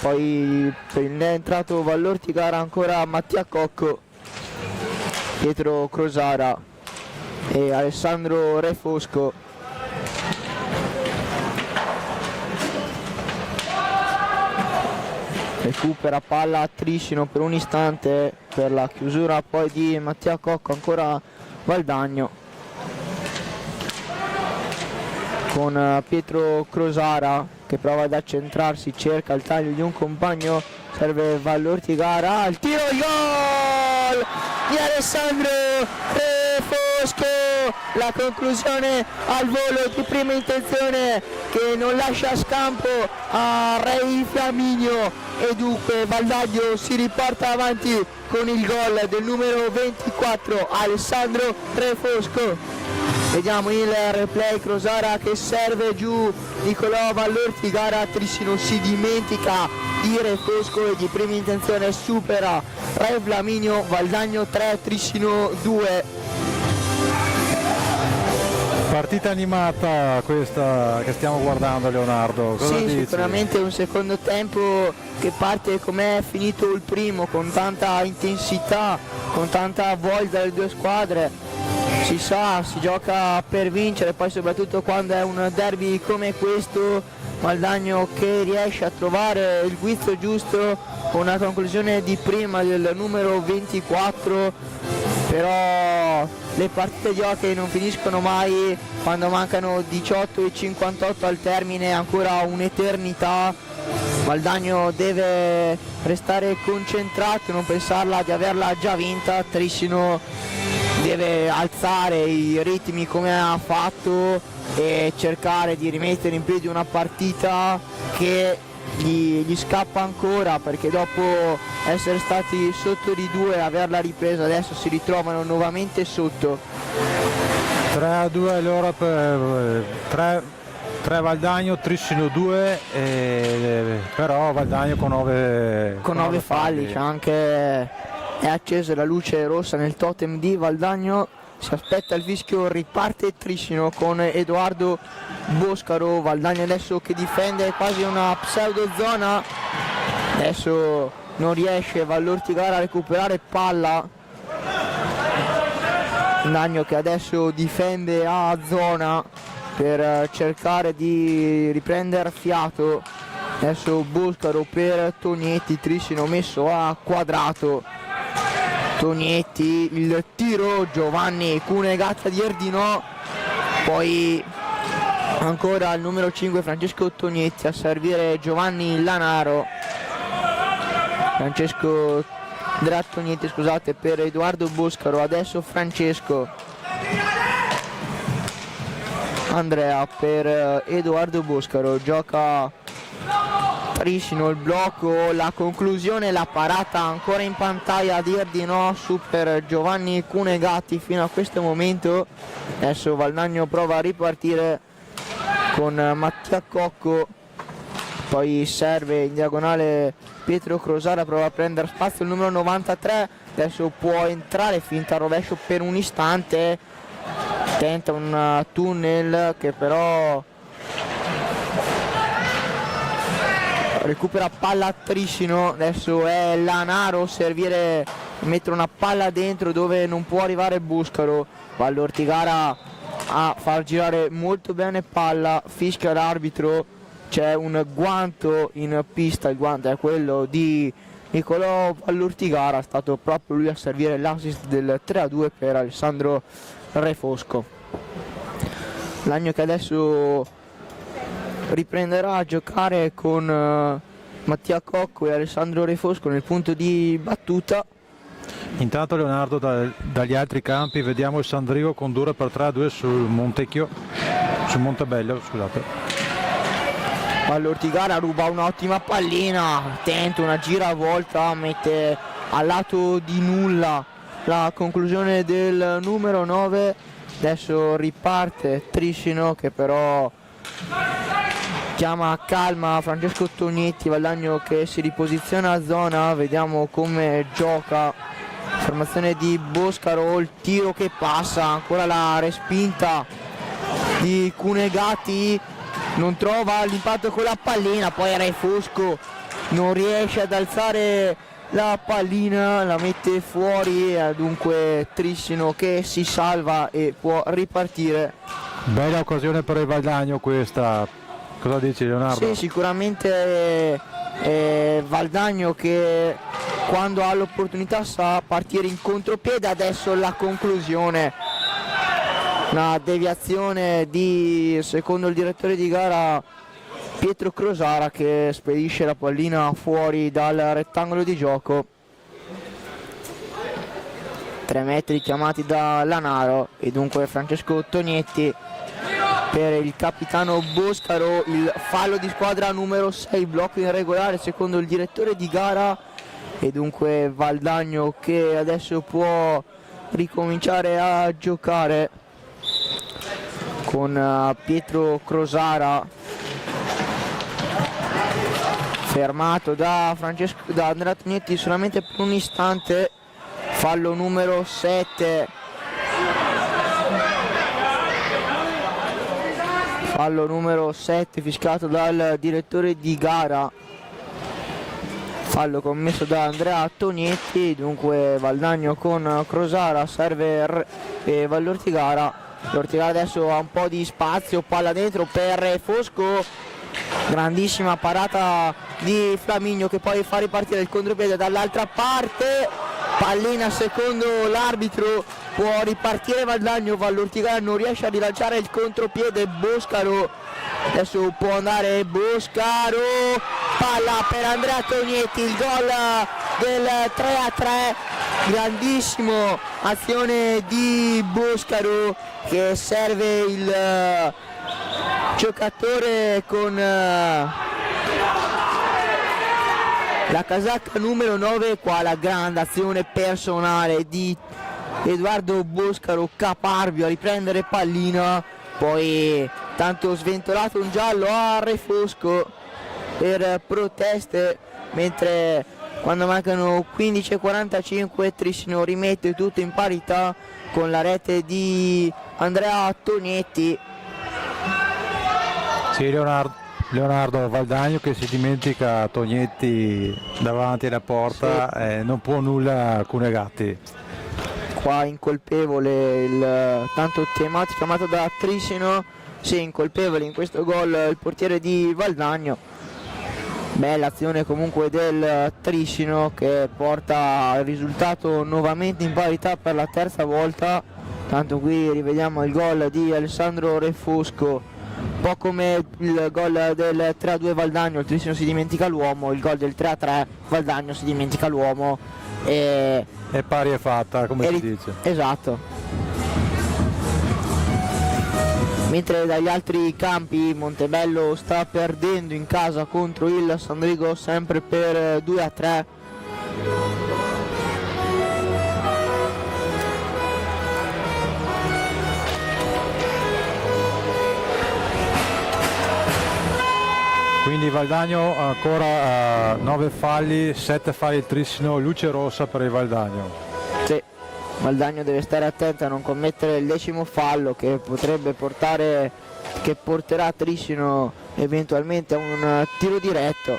poi è entrato Vallortigara, ancora Mattia Cocco, dietro Crosara e Alessandro Refosco. Recupera palla a Trissino per un istante per la chiusura poi di Mattia Cocco, ancora Valdagno con Pietro Crosara che prova ad accentrarsi, cerca il taglio di un compagno, serve Vallortigara, il tiro, il gol di Alessandro Refosco, la conclusione al volo di prima intenzione che non lascia scampo a Rei Flaminio e dunque Valdagno si riporta avanti con il gol del numero 24 Alessandro Refosco. Vediamo il replay, Crosara che serve giù Nicolò Vallortigara, Trissino si dimentica di Refosco e di prima intenzione supera Rei Flaminio, Valdagno 3, Trissino 2. Partita animata questa che stiamo guardando, Leonardo. Cosa sì, dici? Sicuramente un secondo tempo che parte come è finito il primo, con tanta intensità, con tanta voglia dalle due squadre. Si sa, si gioca per vincere, poi soprattutto quando è un derby come questo, Valdagno che riesce a trovare il guizzo giusto con una conclusione di prima del numero 24, però le partite di hockey non finiscono mai, quando mancano 18 e 58 al termine, ancora un'eternità Valdagno deve restare concentrato, non pensarla di averla già vinta. Trissino deve alzare i ritmi come ha fatto e cercare di rimettere in piedi una partita che gli scappa ancora, perché dopo essere stati sotto di 2 e averla ripresa adesso si ritrovano nuovamente sotto. 3-2 loro per 3 Valdagno, Trissino 2, però Valdagno con 9 falli. C'è anche, è accesa la luce rossa nel totem di Valdagno, si aspetta il fischio, riparte Trissino con Edoardo Boscaro. Valdagno adesso che difende quasi una pseudo zona, adesso non riesce Vallortigara a recuperare palla. Valdagno che adesso difende a zona per cercare di riprendere fiato. Adesso Boscaro per Tognetti, Trissino messo a quadrato. Tognetti, il tiro, Giovanni Cunegatta di Erdino, poi ancora il numero 5 Francesco Tognetti a servire Giovanni Lanaro. Francesco Tognetti, scusate, per Edoardo Boscaro, adesso Francesco. Andrea per Edoardo Boscaro, gioca Trissino, il blocco, la conclusione, la parata ancora in pantalla di Erdino, super Giovanni Cunegatti fino a questo momento. Adesso Valdagno prova a ripartire con Mattia Cocco, poi serve in diagonale Pietro Crosara, prova a prendere spazio il numero 93, adesso può entrare, finta rovescio per un istante, tenta un tunnel che però recupera palla a Trissino. Adesso è Lanaro servire, mettere una palla dentro dove non può arrivare Boscaro. Vallortigara a far girare molto bene palla, fischia l'arbitro, c'è un guanto in pista, il guanto è quello di Nicolò Vallortigara, è stato proprio lui a servire l'assist del 3-2 per Alessandro Refosco. Valdagno che adesso riprenderà a giocare con Mattia Cocco e Alessandro Refosco nel punto di battuta. Intanto Leonardo dagli altri campi vediamo il Sandrigo condurre per 3-2 sul Montecchio, sul Montebello, scusate. Vallortigara ruba un'ottima pallina, tenta una giravolta, mette al lato di nulla la conclusione del numero 9. Adesso riparte Trissino che però chiama a calma Francesco Tognetti. Valdagno che si riposiziona a zona, vediamo come gioca, formazione di Boscaro, il tiro che passa, ancora la respinta di Cunegatti, non trova l'impatto con la pallina, poi Refosco non riesce ad alzare la pallina, la mette fuori, dunque Trissino che si salva e può ripartire. Bella occasione per il Valdagno questa, cosa dici Leonardo? Sì, sicuramente Valdagno che quando ha l'opportunità sa partire in contropiede. Adesso la conclusione, una deviazione di, secondo il direttore di gara Pietro Crosara, che spedisce la pallina fuori dal rettangolo di gioco. 3 metri chiamati da Lanaro e dunque Francesco Tognetti per il capitano Boscaro, il fallo di squadra numero 6, blocco irregolare secondo il direttore di gara, e dunque Valdagno che adesso può ricominciare a giocare con Pietro Crosara, fermato da Andrea Tognetti solamente per un istante. Fallo numero 7, fallo numero 7 fischiato dal direttore di gara, fallo commesso da Andrea Tognetti. Dunque Valdagno con Crosara, serve Vallortigara. Vallortigara adesso ha un po' di spazio, palla dentro per Fosco, grandissima parata di Flaminio che poi fa ripartire il contropiede dall'altra parte, pallina secondo l'arbitro, può ripartire Valdagno. Vallortigara non riesce a rilanciare il contropiede. Boscaro adesso può andare, Boscaro, palla per Andrea Tognetti, il gol del 3-3, grandissimo azione di Boscaro che serve il giocatore con la casacca numero 9, qua la grande azione personale di Edoardo Boscaro, caparbio a riprendere pallina, poi tanto sventolato un giallo a Refosco per proteste, mentre quando mancano 15:45 Trissino rimette tutto in parità con la rete di Andrea Tognetti. Sì, Leonardo Valdagno che si dimentica Tognetti davanti alla porta, sì. Non può nulla Cunegatti. Qua incolpevole il tanto chiamato da Trissino, sì, incolpevole in questo gol il portiere di Valdagno. Bella azione comunque del Trissino che porta il risultato nuovamente in parità per la terza volta, tanto qui rivediamo il gol di Alessandro Refosco, un po' come il gol del 3-2 Valdagno, il Trissino si dimentica l'uomo, il gol del 3-3 Valdagno si dimentica l'uomo e pari è fatta, come si dice. Esatto. Mentre dagli altri campi Montebello sta perdendo in casa contro il Sandrigo sempre per 2-3. Quindi Valdagno ancora 9 falli, 7 falli il Trissino, luce rossa per il Valdagno. Sì, Valdagno deve stare attento a non commettere il 10° fallo che potrebbe porterà Trissino eventualmente a un tiro diretto.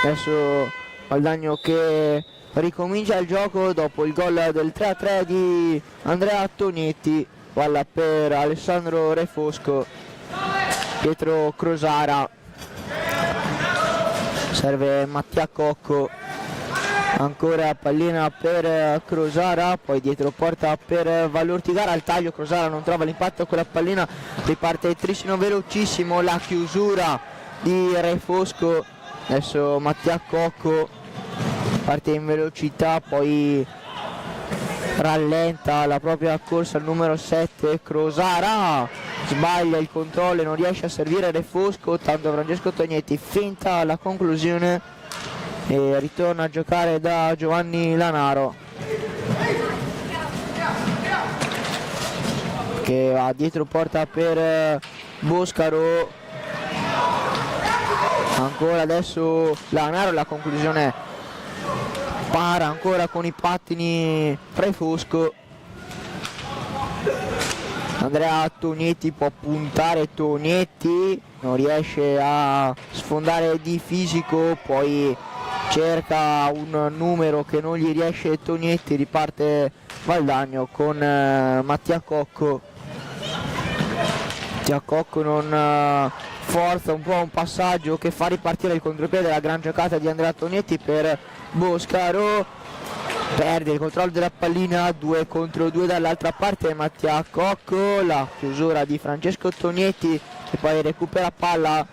Adesso Valdagno che ricomincia il gioco dopo il gol del 3-3 di Andrea Tognetti, palla per Alessandro Refosco, Pietro Crosara. Serve Mattia Cocco, ancora pallina per Crosara, poi dietro porta per Vallortigara, al taglio Crosara non trova l'impatto con la pallina, riparte il Trissino velocissimo, la chiusura di Refosco, adesso Mattia Cocco parte in velocità, poi rallenta la propria corsa al numero 7 Crosara, sbaglia il controllo e non riesce a servire Refosco, tanto Francesco Tognetti finta la conclusione e ritorna a giocare da Giovanni Lanaro che va dietro porta per Boscaro, ancora adesso Lanaro, la conclusione para ancora con i pattini Refosco. Andrea Tognetti può puntare, Tognetti non riesce a sfondare di fisico, poi cerca un numero che non gli riesce Tognetti, riparte Valdagno con Mattia Cocco. Mattia Cocco non forza un po' un passaggio che fa ripartire il contropiede, la gran giocata di Andrea Tognetti per Boscaro, perde il controllo della pallina, 2 contro 2 dall'altra parte Mattia Cocco, la chiusura di Francesco Tognetti che poi recupera palla,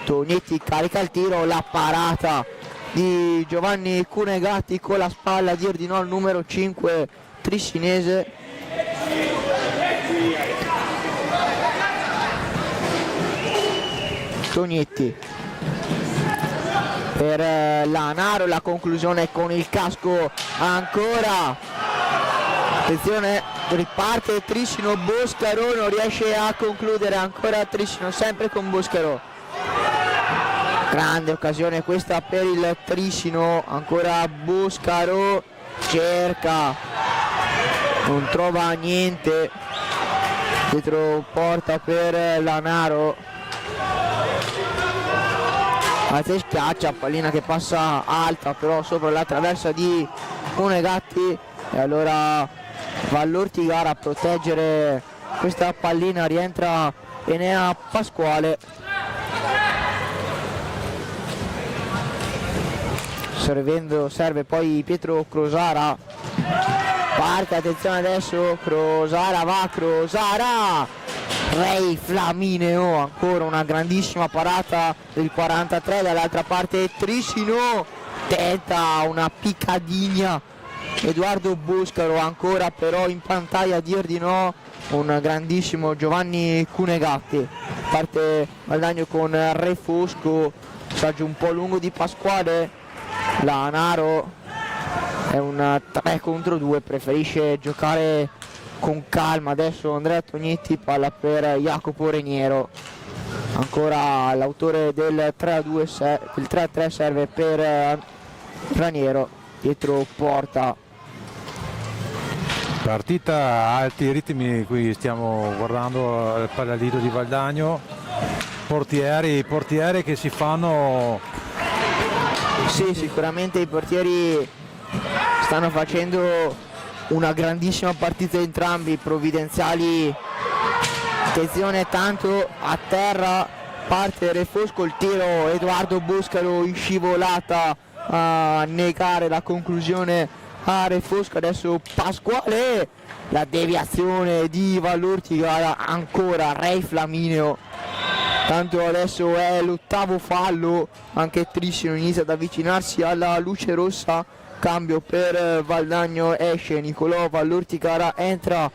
Tognetti carica il tiro, la parata di Giovanni Cunegatti con la spalla di ordinò il numero 5 trissinese. Tognetti per Lanaro, la conclusione con il casco ancora, attenzione, riparte Trissino, Boscaro non riesce a concludere, ancora Trissino sempre con Boscaro, grande occasione questa per il Trissino, ancora Boscaro, cerca, non trova niente, dietro porta per Lanaro, se schiaccia, pallina che passa alta però sopra la traversa di Cunegatti e allora Vallortigara a proteggere questa pallina, rientra Enea Pasquale, serve poi Pietro Crosara, parte, attenzione adesso Crosara, va Crosara, Ray Flamineo, ancora una grandissima parata del 43, dall'altra parte Trissino tenta una piccadigna, Edoardo Boscaro ancora però in pantalla a dir di no, un grandissimo Giovanni Cunegatti. Parte Valdagno con Re Fosco, passaggio un po' lungo di Pasquale, Lanaro è un 3 contro 2, preferisce giocare con calma. Adesso Andrea Tognetti, palla per Jacopo Reniero, ancora l'autore del 3-2, il 3-3 serve per Raniero, dietro porta. Partita a alti ritmi, qui stiamo guardando il Palalido di Valdagno, portieri che si fanno. Sì, sicuramente i portieri stanno facendo una grandissima partita entrambi, Provvidenziali. Attenzione, tanto a terra parte Re Fosco, il tiro, Edoardo Boscaro in scivolata a negare la conclusione a Re Fosco. Adesso Pasquale, la deviazione di Vallortica, ancora Ray Flamineo, tanto adesso è l'8º fallo, anche Trissino inizia ad avvicinarsi alla luce rossa, cambio per Valdagno, esce Nicolò Vallortica, entra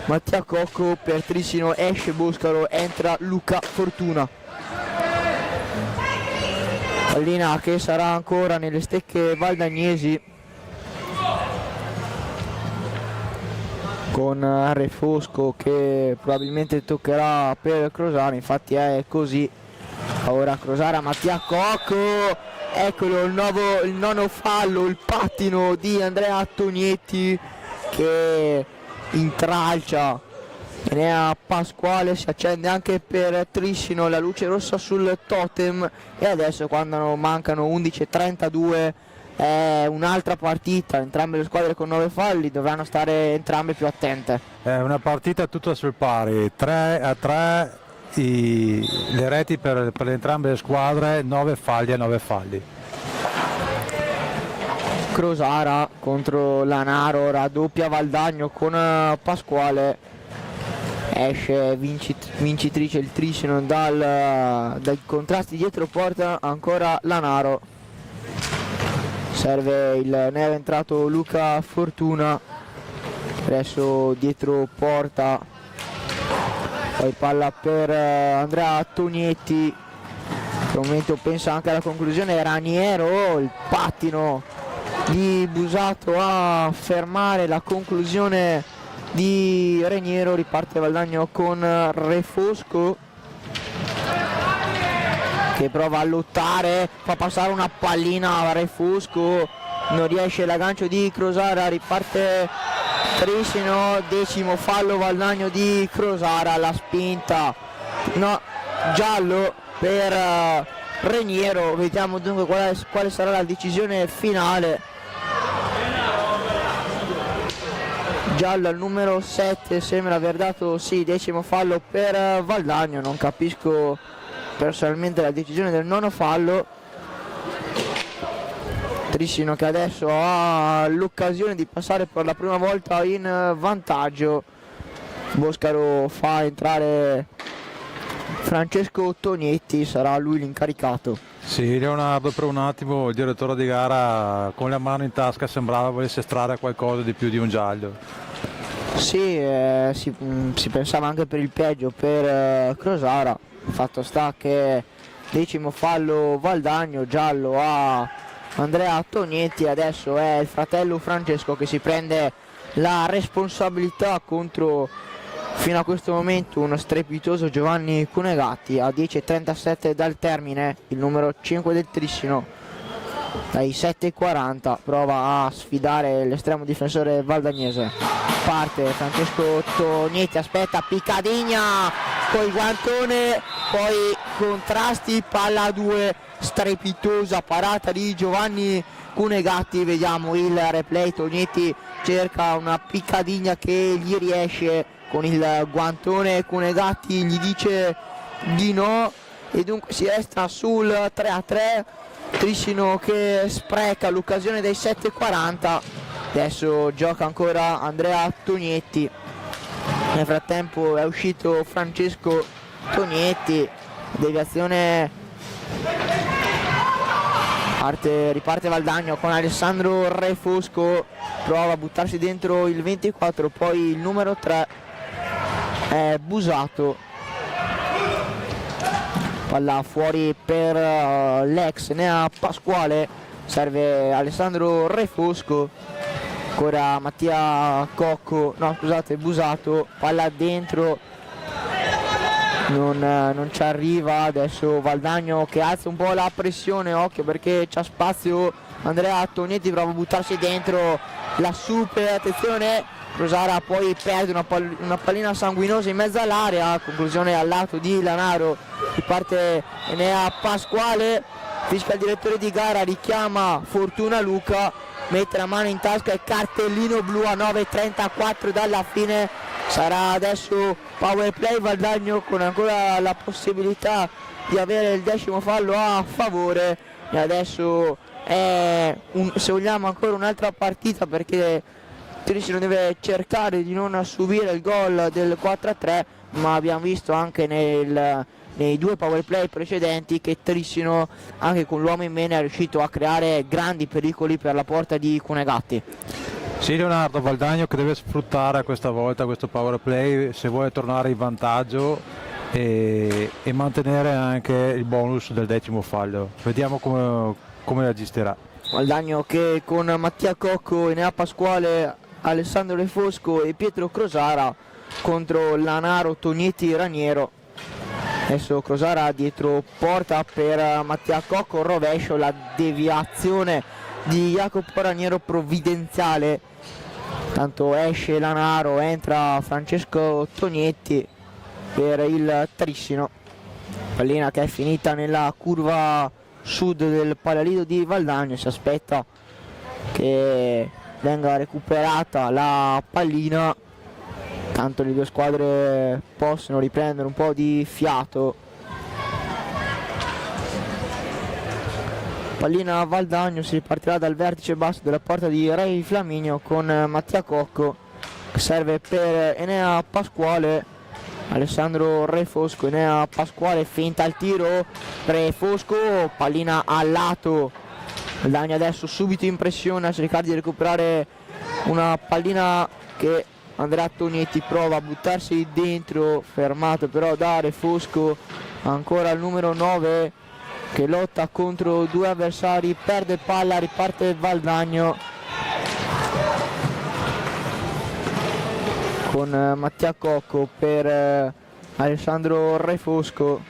Mattia Cocco, per Trissino esce Boscaro, entra Luca Fortuna. Pallina che sarà ancora nelle stecche valdagnesi, con Re Fosco che probabilmente toccherà per Crosara, infatti è così. Ora Crosara, Mattia Cocco, eccolo il nono fallo, il pattino di Andrea Tognetti che intralcia Enea Pasquale, si accende anche per Trissino la luce rossa sul totem, e adesso quando mancano 11:32 è un'altra partita, entrambe le squadre con 9 falli, dovranno stare entrambe più attente. È una partita tutta sul pari, 3-3 le reti per entrambe le squadre, 9 falli a 9 falli. Crosara contro Lanaro, raddoppia Valdagno con Pasquale, esce vincitrice il Trissino dai contrasti dietro porta, ancora Lanaro, serve il nero entrato Luca Fortuna, adesso dietro porta, poi palla per Andrea Tognetti, per il momento pensa anche alla conclusione Raniero, il pattino di Busato a fermare la conclusione di Reniero, riparte Valdagno con Re Fosco che prova a lottare, fa passare una pallina a Re Fosco, non riesce, l'aggancio di Crosara, riparte Trissino, 10° fallo Valdagno di Crosara, la spinta, no, giallo per Reniero, vediamo dunque quale sarà la decisione finale. Giallo al numero 7, sembra aver dato sì, 10° fallo per Valdagno, non capisco personalmente la decisione del nono fallo. Trissino che adesso ha l'occasione di passare per la prima volta in vantaggio, Boscaro fa entrare Francesco Tognetti, sarà lui l'incaricato. Sì, Leonardo, per un attimo il direttore di gara con la mano in tasca sembrava volesse estrarre qualcosa di più di un giallo. Sì, si pensava anche per il peggio per Crosara, fatto sta che 10° fallo Valdagno, giallo a Andrea Tognetti, adesso è il fratello Francesco che si prende la responsabilità contro fino a questo momento uno strepitoso Giovanni Cunegatti. A 10:37 dal termine il numero 5 del Trissino dai 7:40 prova a sfidare l'estremo difensore valdagnese, parte Francesco Tognetti, aspetta, piccadigna col guantone, poi contrasti, palla a 2, strepitosa parata di Giovanni Cunegatti, vediamo il replay, Tognetti cerca una piccadigna che gli riesce con il guantone, Cunegatti gli dice di no e dunque si resta sul 3-3, Trissino che spreca l'occasione dei 7:40, adesso gioca ancora Andrea Tognetti, Nel frattempo è uscito Francesco Tognetti, deviazione, riparte Valdagno con Alessandro Refosco, prova a buttarsi dentro il 24, poi il numero 3 è Busato, palla fuori per l'ex Enea Pasquale, serve Alessandro Refosco, ancora Mattia Cocco, no scusate, Busato, palla dentro, non ci arriva. Adesso Valdagno che alza un po' la pressione, occhio perché c'ha spazio Andrea Tognetti, prova a buttarsi dentro, la super, attenzione, Crosara poi perde una pallina sanguinosa in mezzo all'area, conclusione al lato di Lanaro, riparte Enea Pasquale, fischia il direttore di gara, richiama Fortuna Luca, mette la mano in tasca e cartellino blu a 9:34 dalla fine. Sarà adesso power play Valdagno con ancora la possibilità di avere il 10° fallo a favore, e adesso è se vogliamo ancora un'altra partita, perché Trissino deve cercare di non subire il gol del 4-3, ma abbiamo visto anche nei 2 power play precedenti che Trissino anche con l'uomo in meno è riuscito a creare grandi pericoli per la porta di Cunegatti. Sì, Leonardo, Valdagno che deve sfruttare questa volta questo power play se vuole tornare in vantaggio e mantenere anche il bonus del 10° fallo. Vediamo come registrerà. Valdagno che con Mattia Cocco, Enea Pasquale, Alessandro Refosco e Pietro Crosara contro Lanaro, Tognetti, Raniero. Adesso Crosara dietro porta per Mattia Cocco, rovescio, la deviazione di Jacopo Raniero provvidenziale, tanto esce Lanaro, entra Francesco Tognetti per il Trissino, pallina che è finita nella curva sud del Palalido di Valdagno, si aspetta che venga recuperata la pallina, tanto le 2 squadre possono riprendere un po' di fiato. Pallina a Valdagno, si ripartirà dal vertice basso della porta di Ray Flaminio con Mattia Cocco, che serve per Enea Pasquale, Alessandro Refosco, Enea Pasquale, finta il tiro, Refosco, pallina al lato, Valdagno adesso subito in pressione a cercare di recuperare una pallina che Andrea Tognetti prova a buttarsi dentro, fermato però da Refosco, ancora il numero 9 che lotta contro 2 avversari, perde palla, riparte Valdagno con Mattia Cocco per Alessandro Refosco,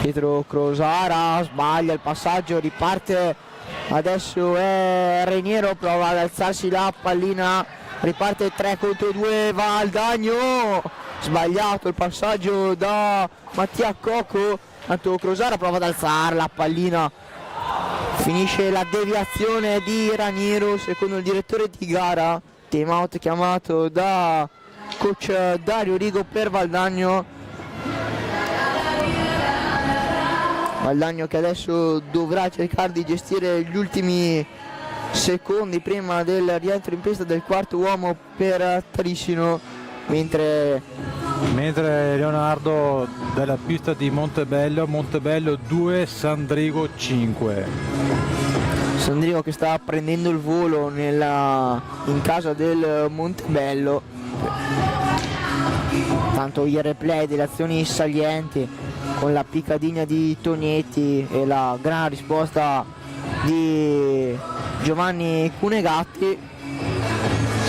Pietro Crosara sbaglia il passaggio, riparte adesso è Raniero, prova ad alzarsi la pallina, riparte 3 contro 2 Valdagno, sbagliato il passaggio da Mattia Cocco, tanto Crosara prova ad alzare la pallina, finisce la deviazione di Raniero secondo il direttore di gara, time out chiamato da coach Dario Rigo per Valdagno. Valdagno che adesso dovrà cercare di gestire gli ultimi secondi prima del rientro in pista del 4º uomo per Trissino, mentre Leonardo dalla pista di Montebello 2, Sandrigo 5. Sandrigo che sta prendendo il volo in casa del Montebello, tanto il replay delle azioni salienti con la piccadina di Tognetti e la gran risposta di Giovanni Cunegatti.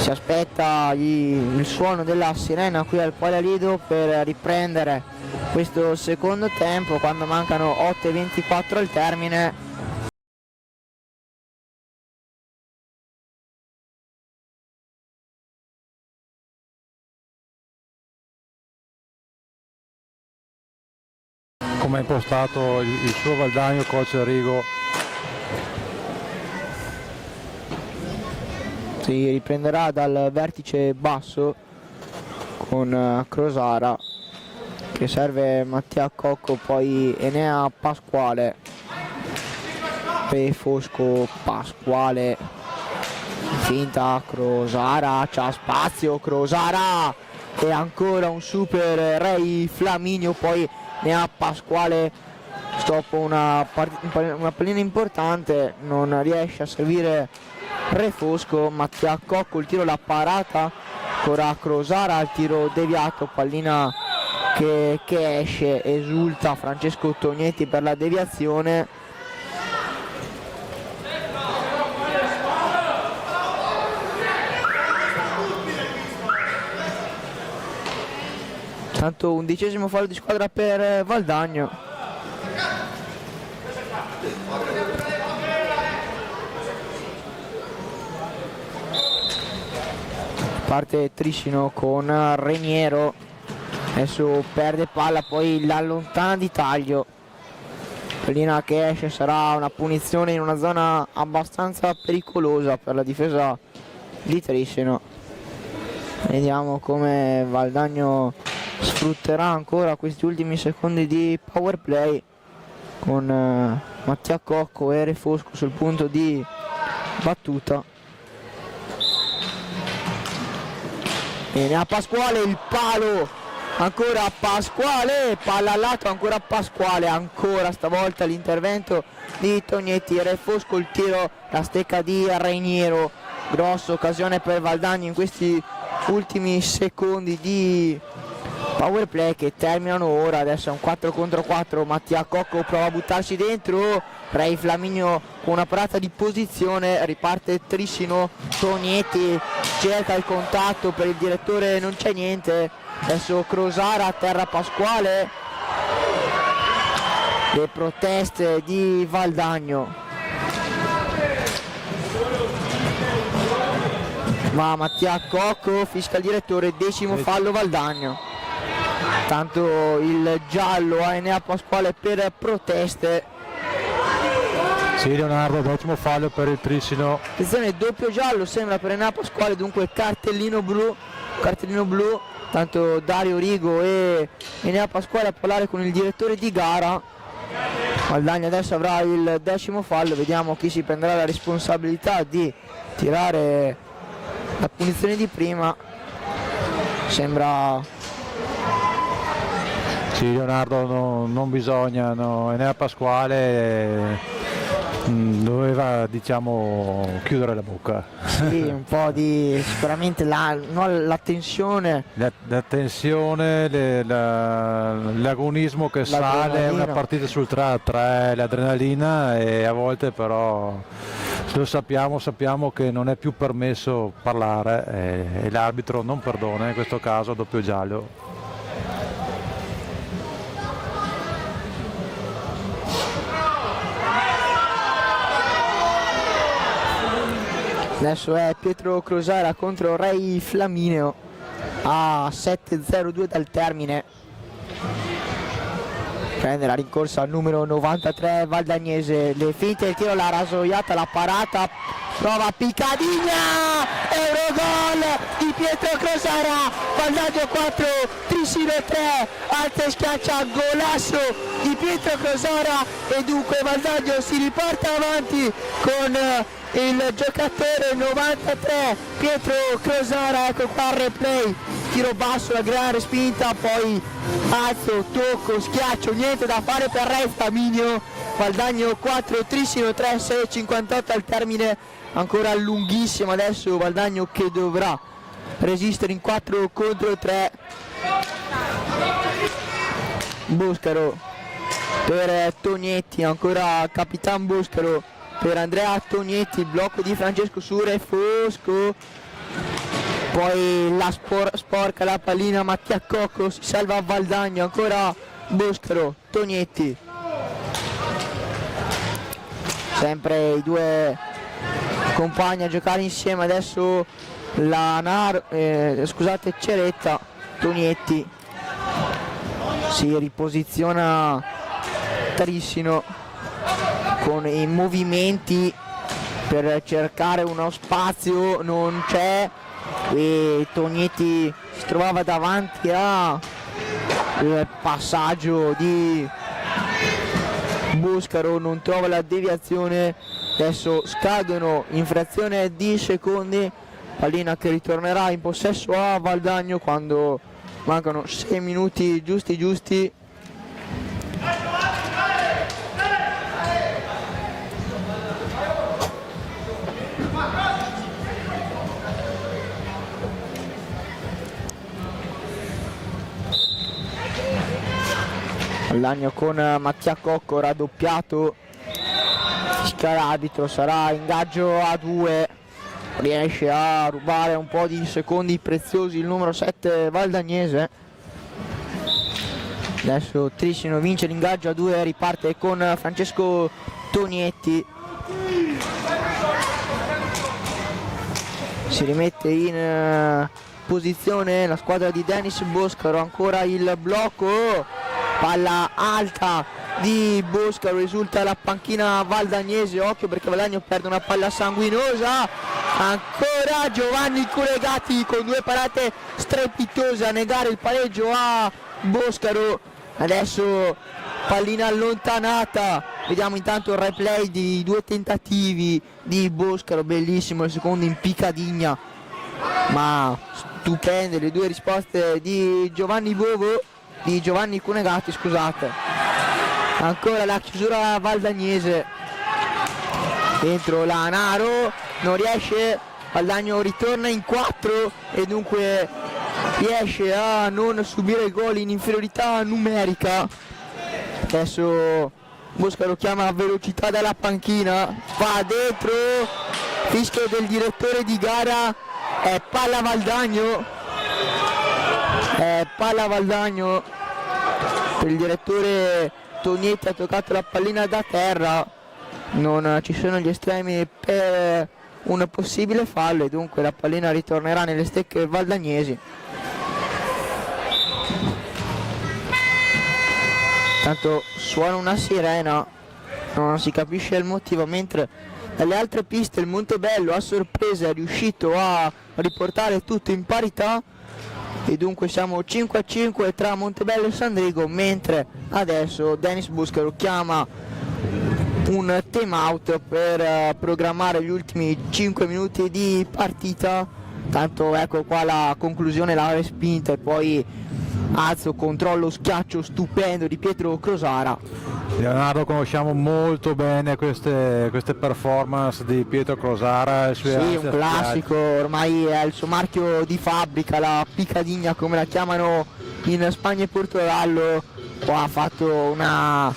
Si aspetta il suono della sirena qui al Palalido per riprendere questo secondo tempo quando mancano 8:24 al termine. Come ha impostato il suo Valdagno, coach Rigo. Si riprenderà dal vertice basso con Crosara che serve Mattia Cocco, poi Enea Pasquale, Refosco, Pasquale, finta Crosara, c'ha spazio Crosara e ancora un super Ray Flaminio, poi ne ha Pasquale, dopo una pallina importante non riesce a servire Re Fosco. Mattia Cocco il tiro, la parata, ancora Crosara il tiro deviato, pallina che esce, esulta Francesco Tognetti per la deviazione. Tanto 11° fallo di squadra per Valdagno. Parte Triscino con Reniero, adesso perde palla, poi l'allontana di taglio, pallina che esce, sarà una punizione in una zona abbastanza pericolosa per la difesa di Triscino. Vediamo come Valdagno sfrutterà ancora questi ultimi secondi di power play con Mattia Cocco e Re Fosco sul punto di battuta. Bene, a Pasquale il palo, ancora Pasquale, palla al lato, ancora Pasquale, ancora stavolta l'intervento di Tognetti, Re Fosco il tiro, la stecca di Reniero, grossa occasione per Valdagno in questi ultimi secondi di power play che terminano ora. Adesso è un 4 contro 4, Mattia Cocco prova a buttarsi dentro, Ray Flaminio con una parata di posizione, riparte Triscino, Tognetti cerca il contatto, per il direttore non c'è niente, adesso Crosara a terra Pasquale, le proteste di Valdagno, ma Mattia Cocco fischia il direttore, 10° fallo Valdagno. Tanto il giallo a Enea Pasquale per proteste. Sì, Leonardo, ottimo fallo per il Triscino. Attenzione, doppio giallo sembra per Enea Pasquale, dunque cartellino blu, tanto Dario Rigo e Enea Pasquale a parlare con il direttore di gara. Valdagno adesso avrà il 10° fallo, vediamo chi si prenderà la responsabilità di tirare la punizione di prima. Sembra... Sì, Leonardo, non bisogna, no. Enea Pasquale doveva, diciamo, chiudere la bocca. Sì, un po' di sicuramente la tensione. La tensione, l'agonismo che sale, una partita sul 3-3, l'adrenalina, e a volte però lo sappiamo che non è più permesso parlare e l'arbitro non perdona, in questo caso doppio giallo. Adesso è Pietro Crosara contro Ray Flaminio a 7:02 dal termine. Prende la rincorsa al numero 93 Valdagnese, le finte, il tiro, la rasoiata, la parata, prova Piccadigna, Eurogol di Pietro Crosara, Valdagno 4, Triscino 3, alza schiaccia, golasso di Pietro Crosara e dunque Valdagno si riporta avanti con il giocatore 93 Pietro Crosara. Ecco qua il replay, tiro basso, la gran respinta, poi alzo, tocco, schiaccio, niente da fare per Ray Flaminio. Valdagno 4, Triscino 3, 6:58 al termine, ancora lunghissimo adesso Valdagno che dovrà resistere in 4 contro 3. Boscaro per Tognetti, ancora Capitan Boscaro per Andrea Tognetti, blocco di Francesco su Re Fosco, poi la sporca la pallina, Mattia Cocco si salva a Valdagno, ancora Boscaro, Tognetti, sempre i due compagni a giocare insieme. Adesso Ceretta, Tognetti si riposiziona Triscino con i movimenti per cercare uno spazio, non c'è, e Tognetti si trovava davanti al passaggio di Boscaro, non trova la deviazione, Adesso scadono in frazione di secondi, pallina che ritornerà in possesso a Valdagno quando mancano 6 minuti giusti. Valdagno con Mattia Cocco raddoppiato, fischia l'arbitro, sarà ingaggio a 2, riesce a rubare un po' di secondi preziosi il numero 7 valdagnese. Adesso Trissino vince l'ingaggio a 2, riparte con Francesco Tonietti, si rimette in posizione la squadra di Dennis Boscaro, ancora il blocco, palla alta di Boscaro, risulta la panchina valdagnese, occhio perché Valdagno perde una palla sanguinosa, ancora Giovanni Culegati con 2 parate strepitose a negare il pareggio a Boscaro. Adesso pallina allontanata, vediamo intanto il replay di 2 tentativi di Boscaro, bellissimo il secondo in piccadigna, ma stupende le 2 risposte di Giovanni Culegati, scusate. Ancora la chiusura valdagnese, dentro Lanaro, non riesce, Valdagno ritorna in 4 e dunque riesce a non subire gol in inferiorità numerica. Adesso Boscaro chiama velocità dalla panchina, va dentro, fischio del direttore di gara, è palla Valdagno, il direttore Tonietti ha toccato la pallina da terra, non ci sono gli estremi per un possibile fallo e dunque la pallina ritornerà nelle stecche valdagnesi. Tanto suona una sirena, non si capisce il motivo, mentre dalle altre piste il Montebello a sorpresa è riuscito a riportare tutto in parità e dunque siamo 5-5 tra Montebello e Sandrigo, mentre adesso Dennis Boscaro chiama un time out per programmare gli ultimi 5 minuti di partita. Tanto ecco qua la conclusione, la respinta e poi alzo, controllo, schiaccio stupendo di Pietro Crosara. Leonardo, conosciamo molto bene queste performance di Pietro Crosara. Sì, un classico, ormai è il suo marchio di fabbrica, la piccadigna come la chiamano in Spagna e Portogallo. Qua ha fatto una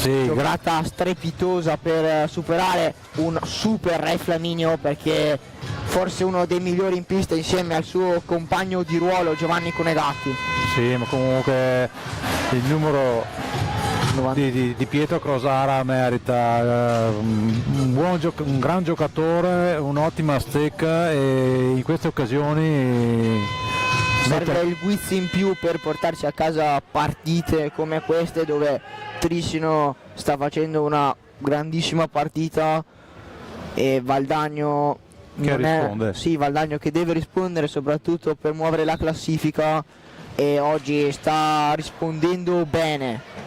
giocata strepitosa per superare un super Re Flaminio, perché forse uno dei migliori in pista insieme al suo compagno di ruolo Giovanni Culegati. Sì, ma comunque il numero di Pietro Crosara merita, un gran giocatore, un'ottima stecca e in queste occasioni serve il guizzo in più per portarci a casa partite come queste dove Trissino sta facendo una grandissima partita e Valdagno che risponde. Valdagno che deve rispondere soprattutto per muovere la classifica e oggi sta rispondendo bene.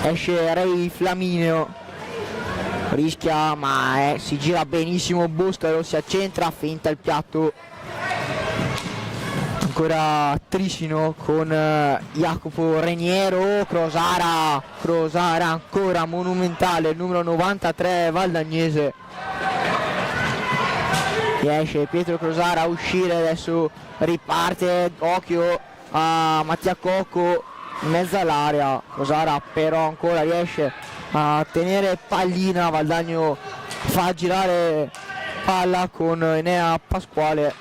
Esce Re Flaminio, rischia ma si gira benissimo Boscaro, si accentra, finta il piatto. Ancora Trissino con Jacopo Reniero, Crosara ancora monumentale, il numero 93 valdagnese. Riesce Pietro Crosara a uscire, adesso riparte, occhio a Mattia Cocco in mezzo all'area, Crosara però ancora riesce a tenere pallina, Valdagno fa girare palla con Enea Pasquale.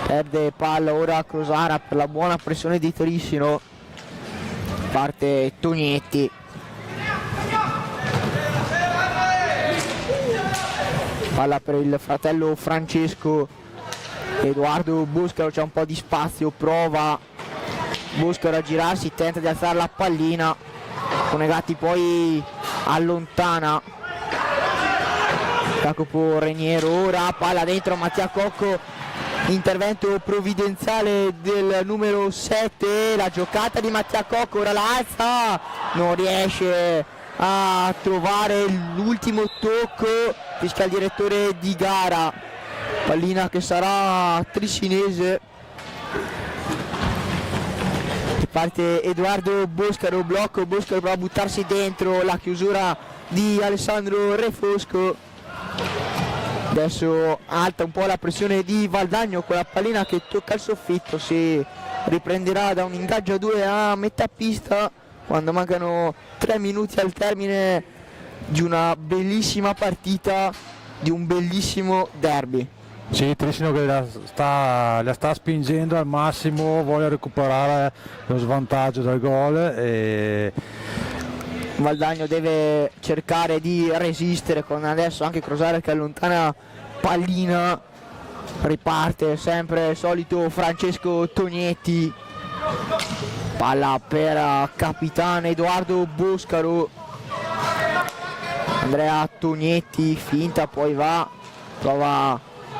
Perde palla ora Crosara per la buona pressione di Trissino, parte Tonietti. Palla per il fratello Francesco, Edoardo Boscaro, c'è un po' di spazio, prova Boscaro a girarsi, tenta di alzare la pallina, Culegati poi allontana, Jacopo Reniero ora, palla dentro Mattia Cocco, intervento provvidenziale del numero 7, la giocata di Mattia Cocco, ora la alza, non riesce a trovare l'ultimo tocco, fischia il direttore di gara, pallina che sarà tricinese. Parte Edoardo Boscaro, blocco, Boscaro prova a buttarsi dentro, la chiusura di Alessandro Refosco. Adesso alta un po' la pressione di Valdagno con la pallina che tocca il soffitto, si riprenderà da un ingaggio a 2 a metà pista quando mancano 3 minuti al termine di una bellissima partita, di un bellissimo derby. Sì, Trissino che la sta spingendo al massimo, vuole recuperare lo svantaggio del gol e Valdagno deve cercare di resistere con adesso anche Crosare che allontana pallina, riparte sempre il solito Francesco Tognetti, palla per capitano Edoardo Boscaro, Andrea Tognetti finta, poi va, prova,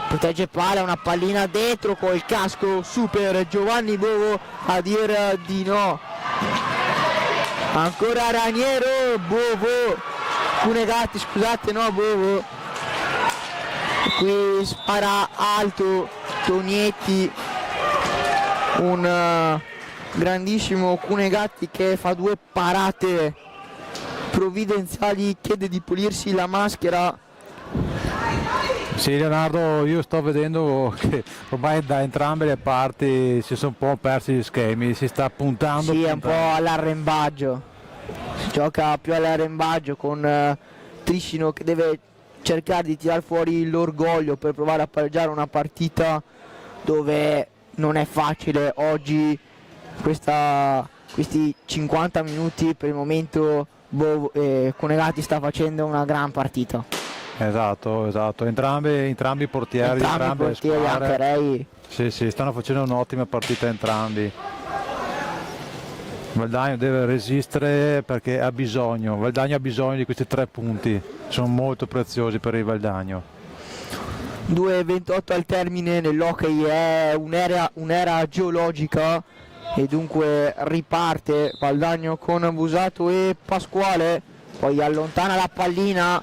protegge palla, una pallina dentro col casco super Giovanni Bovo a dire di no, ancora Raniero, Bovo, Cunegatti, scusate, no, Bovo, qui spara alto Tognetti, un grandissimo Cunegatti che fa 2 parate provvidenziali, chiede di pulirsi la maschera. Sì, Leonardo, io sto vedendo che ormai da entrambe le parti si sono un po' persi gli schemi, si sta puntando. Sì, è un po' all'arrembaggio, si gioca più all'arrembaggio con Trissino che deve cercare di tirare fuori l'orgoglio per provare a pareggiare una partita dove non è facile oggi. Questi 50 minuti per il momento Cunegatti sta facendo una gran partita. Esatto, entrambi i portieri, entrambe le squadre, anche Rei. Sì, stanno facendo un'ottima partita entrambi. Valdagno deve resistere perché Valdagno ha bisogno di questi 3 punti, sono molto preziosi per il Valdagno. 2:28 al termine, nell'hockey è un'era geologica e dunque riparte Valdagno con Busato e Pasquale, poi allontana la pallina,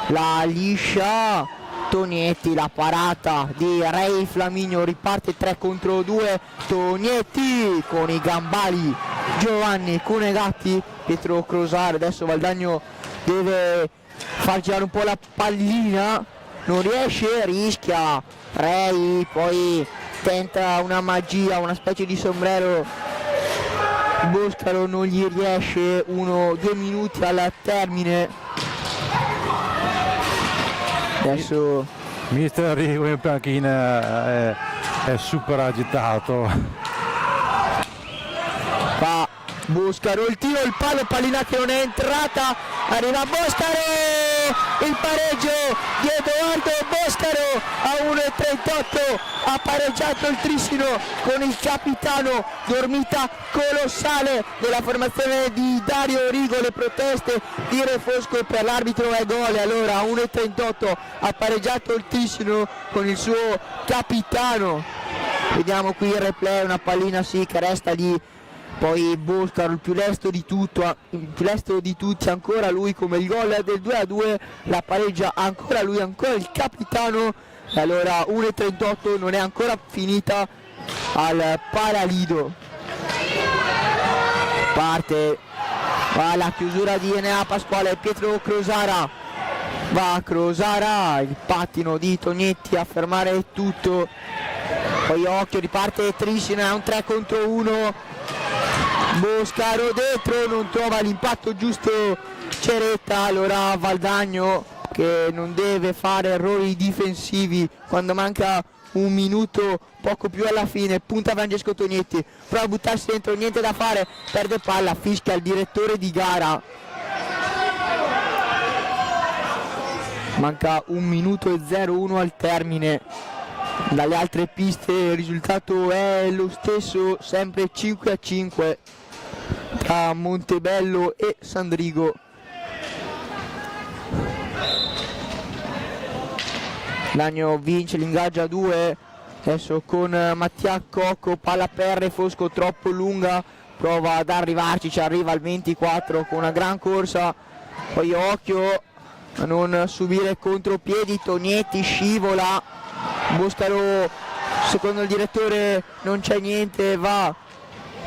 la liscia Tognetti, la parata di Rei Flaminio, riparte 3 contro 2 Tognetti con i gambali Giovanni Cunegatti, Pietro Crosare, adesso Valdagno deve far girare un po' la pallina, non riesce, rischia Rei, poi tenta una magia, una specie di sombrero, Boscaro non gli riesce, 2 minuti al termine. Adesso Mister Rigo in panchina è super agitato. fa Boscaro il tiro, il palo, pallina che non è entrata, arriva Boscaro, il pareggio di Edoardo Boscaro a 1:38, ha pareggiato il Trissino con il capitano, dormita colossale della formazione di Dario Rigo, le proteste di Refosco per l'arbitro è gol, allora a 1:38 ha pareggiato il Trissino con il suo capitano. Vediamo qui il replay, una pallina sì che resta lì, poi Boscaro il più lesto di tutti, ancora lui, come il gol del 2-2, la pareggia ancora lui, ancora il capitano, e allora 1:38, non è ancora finita al Paralido, parte, va la chiusura di Enea Pasquale, Pietro Crosara, va Crosara, il pattino di Tognetti a fermare tutto, poi occhio, riparte Trissino, è un 3 contro 1, Boscaro dentro, non trova l'impatto giusto Ceretta, allora Valdagno che non deve fare errori difensivi quando manca un minuto, poco più alla fine, punta Francesco Tognetti, prova a buttarsi dentro, niente da fare, perde palla, fischia il direttore di gara. Manca 1 minuto e 0-1 al termine. Dalle altre piste il risultato è lo stesso, sempre 5-5 tra Montebello e Sandrigo. Lagno vince l'ingaggio a 2, Adesso con Mattia Cocco, palla per Refosco troppo lunga, prova ad arrivarci, ci arriva al 24 con una gran corsa, poi occhio a non subire contropiedi, Tognetti scivola, Boscaro secondo il direttore non c'è niente, va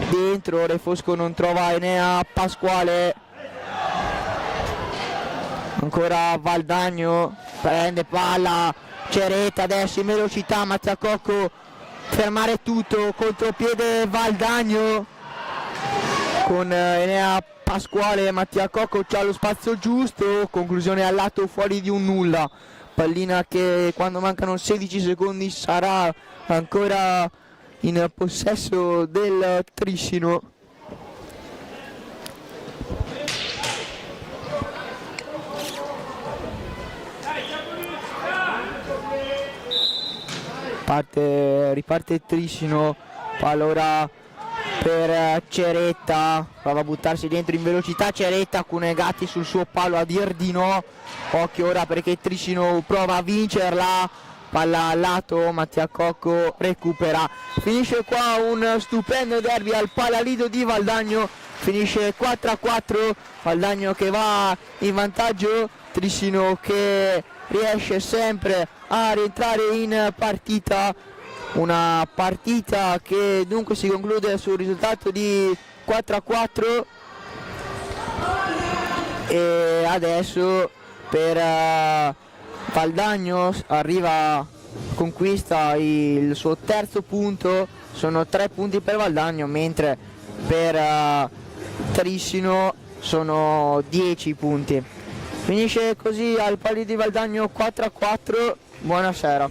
dentro, Refosco non trova Enea Pasquale, ancora Valdagno, prende palla, Ceretta adesso in velocità, Mattia Cocco, fermare tutto, contropiede Valdagno con Enea Pasquale, Mattia Cocco c'ha lo spazio giusto, conclusione al lato fuori di un nulla, pallina che quando mancano 16 secondi sarà ancora in possesso del Trissino. Riparte Trissino, palla ora per Ceretta, prova a buttarsi dentro in velocità, Ceretta Cunegatti sul suo palo a dir di no, occhio ora perché Trissino prova a vincerla, palla al lato, Mattia Cocco recupera, finisce qua un stupendo derby al Palalido di Valdagno, finisce 4-4, Valdagno che va in vantaggio, Trissino che riesce sempre a rientrare in partita, una partita che dunque si conclude sul risultato di 4-4 e adesso per Valdagno arriva, conquista il suo terzo punto, sono 3 punti per Valdagno, mentre per Trissino sono 10 punti. Finisce così al Palio di Valdagno 4-4, buonasera.